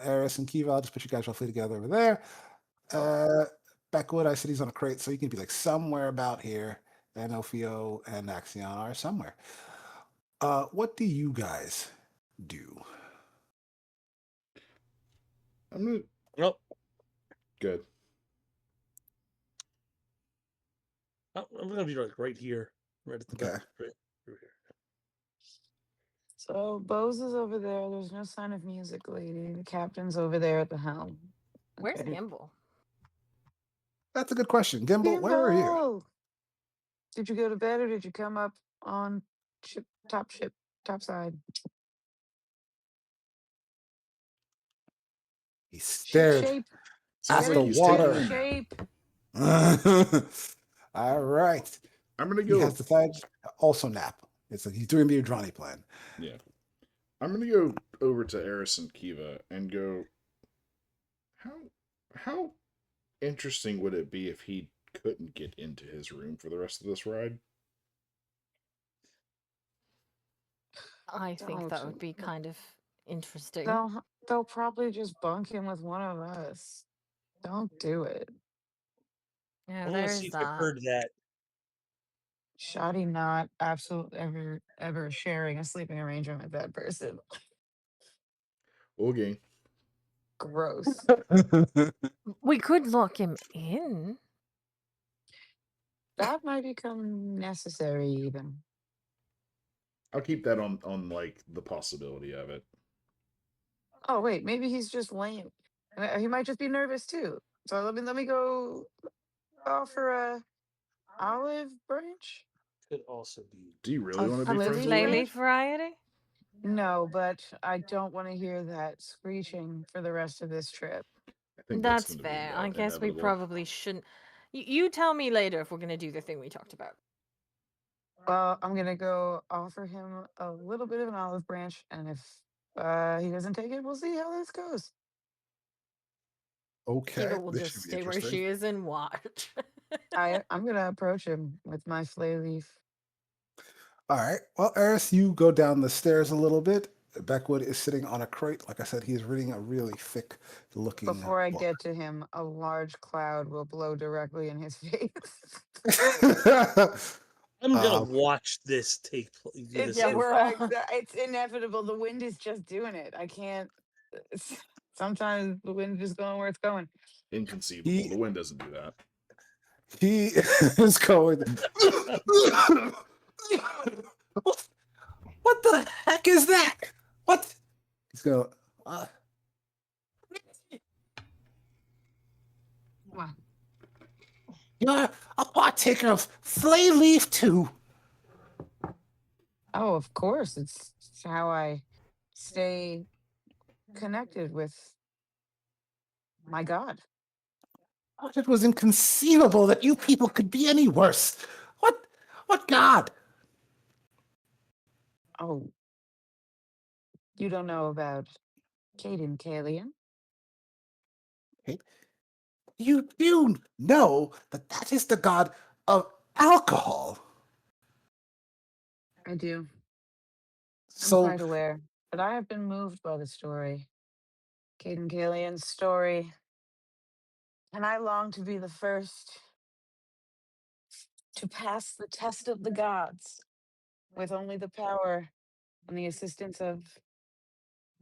Eris and Kivah, I'll just put you guys roughly together over there. Backwood, I said he's on a crate, so you can be like somewhere about here. And Ophio and Axion are somewhere. What do you guys do? I'm gonna. Nope. Good. I'm gonna be like right here, right at the Okay. back. Right over here. So Bose is over there. There's no sign of music lady. The captain's over there at the helm. Where's Okay. Gimbal? That's a good question. Gimbal, where are you? Gimbal! Did you go to bed or did you come up on ship, top side? He Ship stared shape. Sounds at Get the like it? he's Ship water. taking a nap. shape. All right. I'm gonna He go. has decided to also nap. It's like he's doing the Udrani plan. Yeah. I'm gonna go over to Eris and Kivah and go. How interesting would it be if he couldn't get into his room for the rest of this ride? I think that would Don't. be kind of interesting. They'll probably just bunk him with one of us. Don't do it. Yeah, I want to there's see if I've that. heard that. Shoddy not absolutely ever sharing a sleeping arrangement with that person. Okay. Gross. We could lock him in. That might become necessary even. I'll keep that on like the possibility of it. Oh wait, maybe he's just lame. He might just be nervous too. So let me go offer a olive branch. Could also be. Do you really A want to be flilly friends with Flay him? leaf variety? No, but I don't want to hear that screeching for the rest of this trip. I think That's going to fair. be I guess we inevitable. probably shouldn't. You tell me later if we're gonna do the thing we talked about. Well, I'm gonna go offer him a little bit of an olive branch, and if he doesn't take it, we'll see how this goes. Okay. Kiva will This just should be stay where interesting. she is and watch. I'm gonna approach him with my flay leaf. All right. Well, Eris, you go down the stairs a little bit. Beckwood is sitting on a crate. Like I said, he is reading a really thick looking Before I book. get to him, a large cloud will blow directly in his face. I'm gonna Um, watch this take place. It's, Yeah, we're all- it's inevitable. The wind is just doing it. I can't. Sometimes the wind is going where it's going. Inconceivable. He- The wind doesn't do that. he is going. What the heck is that? What? He's going. What? You're a partaker of flay leaf too. Oh, of course. It's how I stay connected with my God. But it was inconceivable that you people could be any worse. What god? Oh, you don't know about Caden Kalian? You do know that that is the god of alcohol. I do. I'm So quite aware. But I have been moved by the story. Caden Kalian's story. And I long to be the first to pass the test of the gods with only the power and the assistance of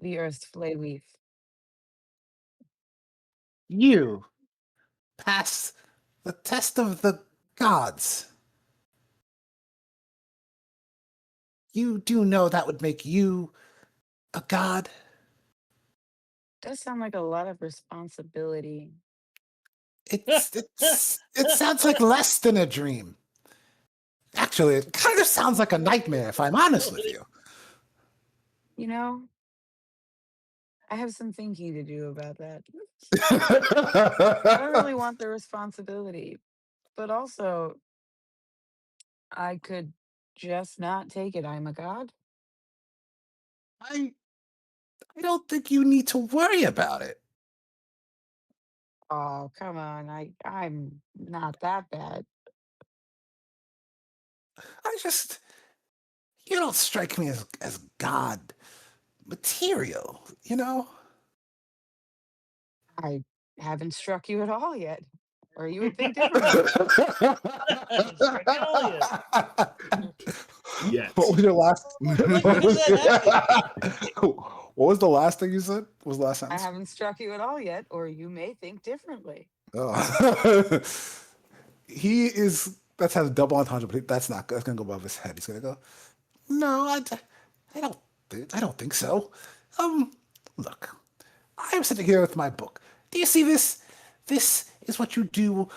the earth's flay leaf. you pass the test of the gods. You do know that would make you a god? Does sound like a lot of responsibility. It sounds like less than a dream. Actually, it kind of sounds like a nightmare, if I'm honest with you. You know, I have some thinking to do about that. I don't really want the responsibility, but also I could just not take it. I'm a god. I I don't think you need to worry about it. Oh, come on. I'm not that bad. I just you don't strike me as god material, you know? I haven't struck you at all yet. Or you would think differently. Strike it all yet. Yet. What was your last? When does that happen? What was the last thing you said? What was the last I sentence? haven't struck you at all yet, or you may think differently. Oh. He is. That has a double entendre, but that's not. That's gonna go above his head. He's gonna go. No, I don't. I don't think so. Look, I'm sitting here with my book. Do you see this? This is what you do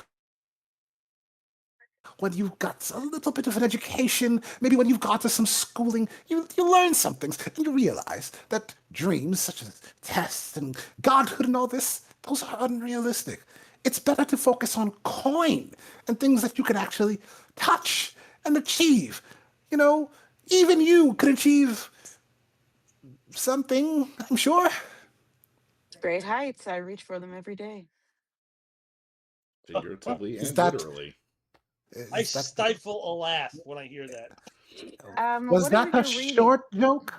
when you've got a little bit of an education, maybe when you've gone to some schooling, you learn some things, and you realize that dreams such as tests and godhood and all this, those are unrealistic. It's better to focus on coin and things that you can actually touch and achieve. You know, even you could achieve something, I'm sure. Great heights. I reach for them every day. Figuratively Is and that- literally. I Is that- stifle a laugh when I hear that. was What that is a it you're reading? short joke?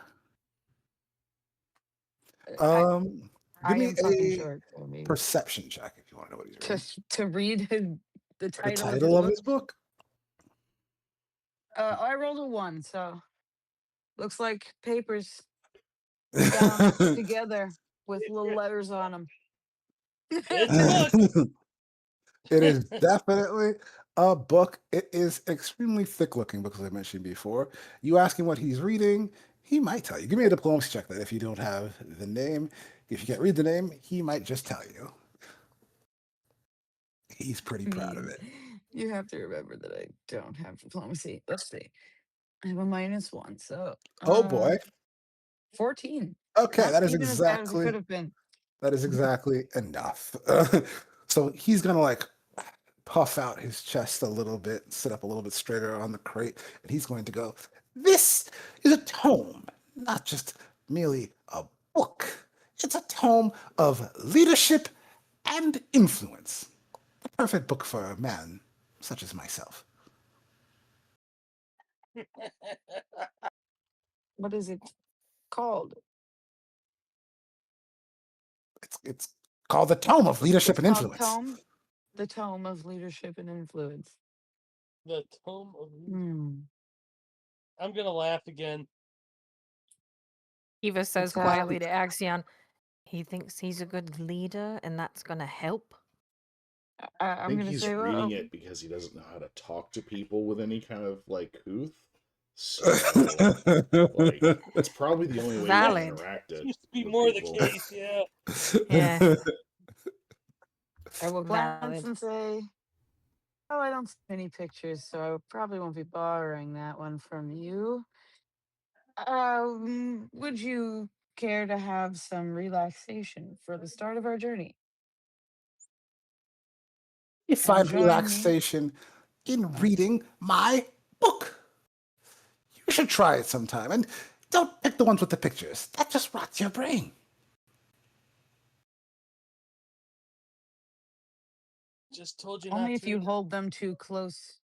I Give me am fucking a short. I mean, perception check if you want to know what he's reading. to read the The title, title of of his his book? book. I rolled a 1, so looks like papers bound together with little letters on them. It's a book. It is definitely a book. It is extremely thick looking because I mentioned before. You ask him what he's reading, he might tell you. Give me a diplomacy check that if you don't have the name. If you can't read the name, he might just tell you. He's pretty proud of it. You have to remember that I don't have diplomacy. Let's see. I have a -1, so Oh boy. 14. Okay, Not that is even as bad as it exactly could have been. enough. So he's gonna like puff out his chest a little bit, sit up a little bit straighter on the crate, and he's going to go, "This is a tome, not just merely a book. It's a tome of leadership and influence. The perfect book for a man such as myself." What is it called? It's called the Tome of Leadership It's and called Influence. The Tome of Leadership and Influence. The tome of. Hmm. I'm gonna laugh again. Kivah says It's, quietly to Axion, he thinks he's a good leader and that's going to help. I I'm think going to he's say, reading well, it because he doesn't know how to talk to people with any kind of like couth. So like it's probably the only way Valid. you can interact it. Seems to be with more people. the case, yeah. Yeah. I will glance Valid. and say, oh, I don't see any pictures, so I probably won't be borrowing that one from you. Would you care to have some relaxation for the start of our journey? You find join me. relaxation in reading my book. You should try it sometime. And don't pick the ones with the pictures. That just rots your brain. Just told you Only not if to. you hold them too close.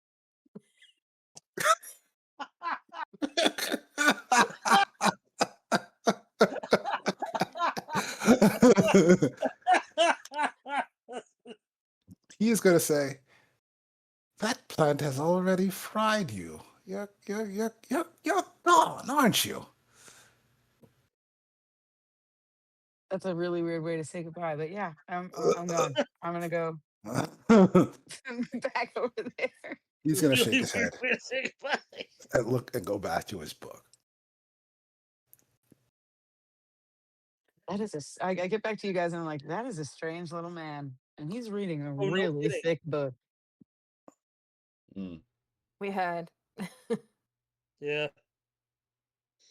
He is going to say, "That plant has already fried you. You're gone, aren't you?" That's a really weird way to say goodbye, but yeah, I'm gone. I'm gonna go Back over there. He's gonna shake Really his weird head way to say goodbye. and look and go back to his book. That is I get back to you guys and I'm like, that is a strange little man. And he's reading a Oh, no really kidding. thick book. We had. Yeah.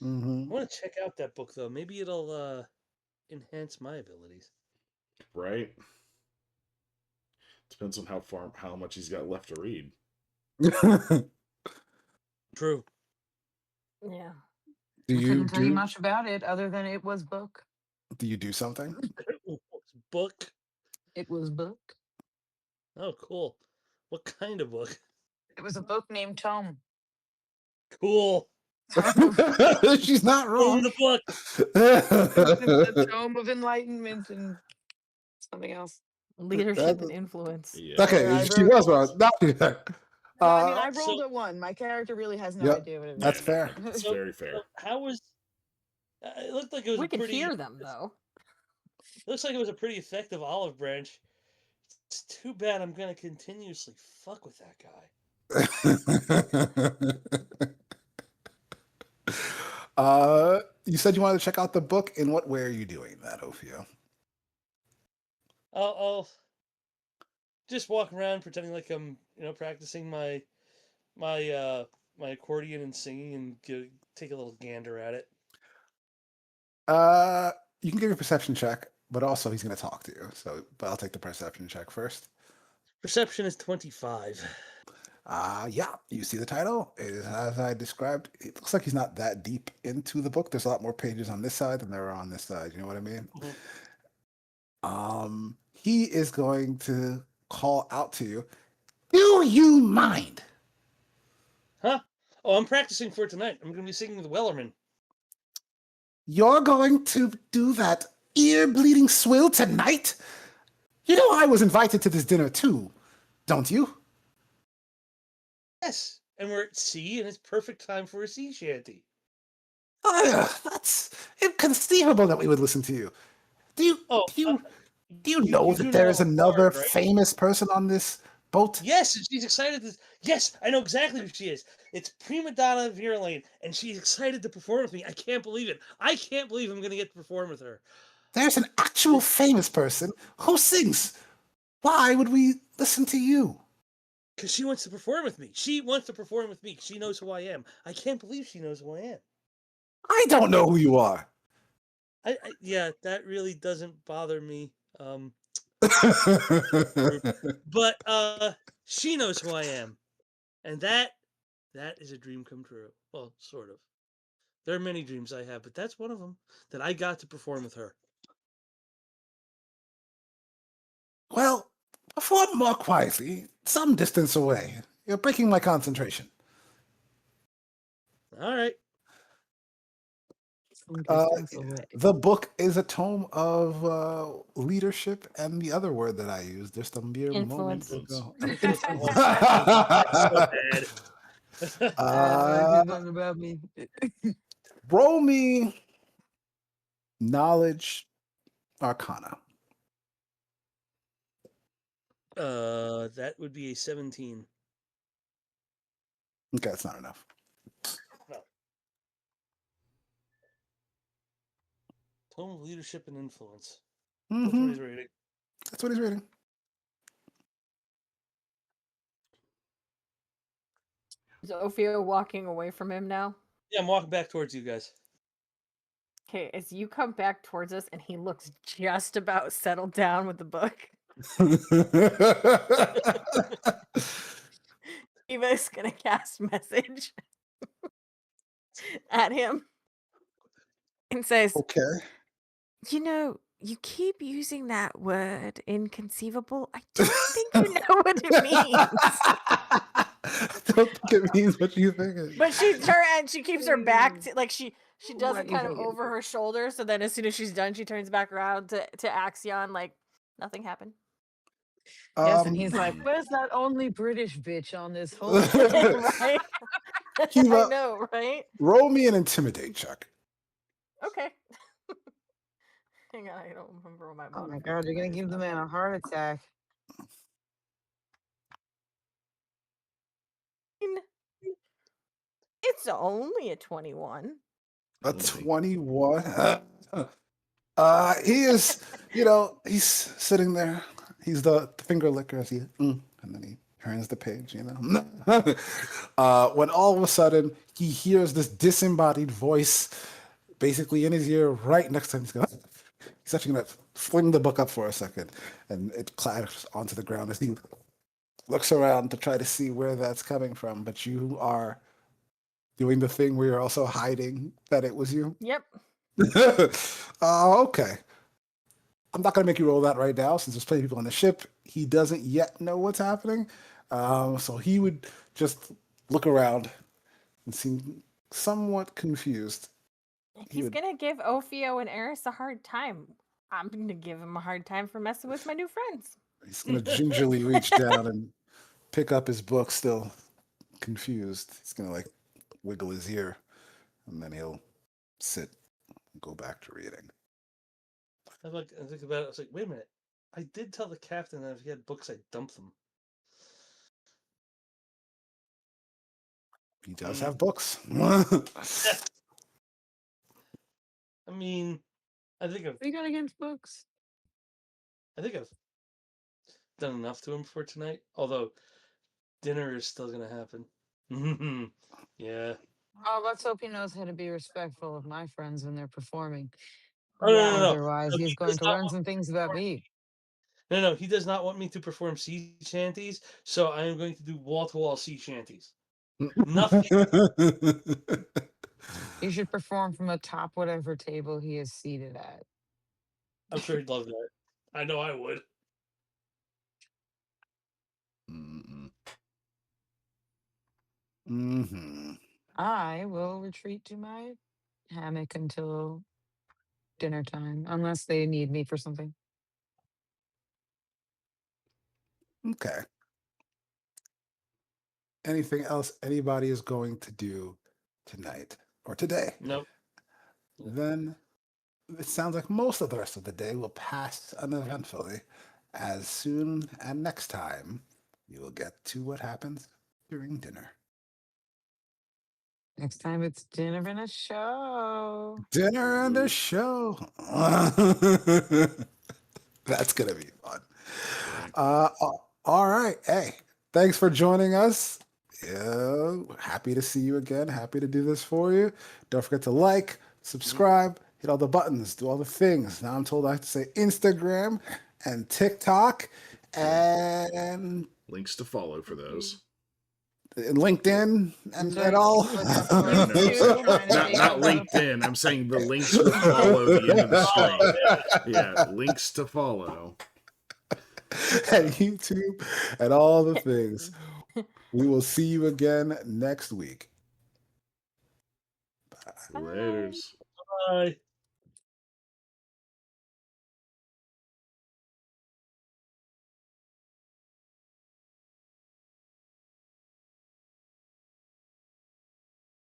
Mm-hmm. I want to check out that book though. Maybe it'll enhance my abilities. Right? Depends on how much he's got left to read. True. Yeah. Do I you couldn't tell you do much about it other than it was book. something? Book. It was book. Oh, cool. What kind of book? It was a book named Tome. Cool. She's not Own wrong. the book. The Tome of Enlightenment and something else. Leadership and influence. Yeah. Okay, I she wrote was it. wrong. Not No, I mean, I So- rolled a 1. My character really has no Yep, idea what it is. that's fair. It's So- very fair. How was? It looked like it was We a could pretty. hear them though. Looks like it was a pretty effective olive branch. It's too bad I'm gonna continuously fuck with that guy. You said you wanted to check out the book. In what way are you doing that, Ophio? I'll just walk around pretending like I'm, practicing my accordion and singing and take a little gander at it. You can give a perception check, but also he's going to talk to you. So, but I'll take the perception check first. Perception is 25. Yeah, you see the title. It is as I described. It looks like he's not that deep into the book. There's a lot more pages on this side than there are on this side. You know what I mean? Mhm. He is going to call out to you. Do you mind? Huh? Oh, I'm practicing for it tonight. I'm going to be singing with Wellerman. You're going to do that ear-bleeding swill tonight? You know I was invited to this dinner too, don't you? Yes, and we're at sea, and it's perfect time for a sea shanty. That's inconceivable that we would listen to you. Do you know that there is I'm a another bard, right? famous person on this boat? Yes, and she's excited. Yes, I know exactly who she is. It's Prima Donna Virlane, and she's excited to perform with me. I can't believe it. I can't believe I'm going to get to perform with her. There's an actual famous person who sings. Why would we listen to you? Because she wants to perform with me. She wants to perform with me. She knows who I am. I can't believe she knows who I am. I don't know who you are. Yeah, that really doesn't bother me. But she knows who I am, and that is a dream come true. Well, sort of. There are many dreams I have, but that's one of them, that I got to perform with her. Well, perform more quietly, some distance away. You're breaking my concentration. Oh, All right. Some distance away. The book is a tome of leadership, and the other word that I used just a mere moment Influence. ago. So bad. Nothing about me. Roll me knowledge arcana. That would be a 17. Okay, that's not enough. No. Tome of leadership and influence. That's what he's reading. That's what he's reading. Is Ophio walking away from him now? Yeah, I'm walking back towards you guys. Okay, as you come back towards us and he looks just about settled down with the book, Eva's gonna cast message at him and says, Okay. you know, you keep using that word inconceivable. I don't think you know what it means. I don't think it means what you think it. But she keeps her back to, like she does What it you kind of think it over her shoulder. So then as soon as she's done, she turns back around to Axion like nothing Yes, and he's Um, like, where's that only British bitch on this whole happened. Right? I Kivah- know, right? roll me an intimidate check. Okay. Hang on, I don't remember what my Oh my modifier god, you're gonna is. give the man a heart attack. It's only a 21. A Only. 21. He is, he's sitting there. He's the finger licker as and then he turns the page, when all of a sudden he hears this disembodied voice basically in his ear right next to him. He's actually going to fling the book up for a second and it clatters onto the ground as he looks around to try to see where that's coming from. But you are doing the thing where you're also hiding that it was you. Yep. Okay. I'm not going to make you roll that right now since there's plenty of people on the ship. He doesn't yet know what's happening. So he would just look around and seem somewhat confused. He's going to give Ophio and Eires a hard time. I'm going to give him a hard time for messing with my new friends. He's going to gingerly reach down and pick up his book, still confused. He's going to wiggle his ear and then he'll sit and go back to reading. I think about it. I was like, wait a minute. I did tell the captain that if he had books, I'd dump them. He does have books. I mean, I think What do you got against books? I've done enough to him for tonight. Although dinner is still gonna happen. Yeah. Oh, let's hope he knows how to be respectful of my friends when they're performing. Oh no. Otherwise, No, he's he going does to not learn want some things about me. No, he does not want me to perform sea shanties. So I am going to do wall-to-wall sea shanties. Nothing. He should perform from atop whatever table he is seated at. I'm sure he'd love that. I know I would. Mm-hmm. I will retreat to my hammock until dinner time, unless they need me for something. Okay. Anything else anybody is going to do tonight or today? Nope. Then it sounds like most of the rest of the day will pass uneventfully. As soon and next time, you will get to what happens during dinner. Next time it's dinner and a show. Dinner and a show. That's going to be fun. All right. Hey, thanks for joining us. Happy to see you again. Happy to do this for you. Don't forget to like, subscribe, hit all the buttons, do all the things. Now I'm told I have to say Instagram and TikTok and Links to follow for those. LinkedIn and Sorry, all. look up for No, YouTube, not LinkedIn. I'm saying the links will follow the end of the screen. Yeah, links to follow. And YouTube and all the things. We will see you again next week. Laters. Bye.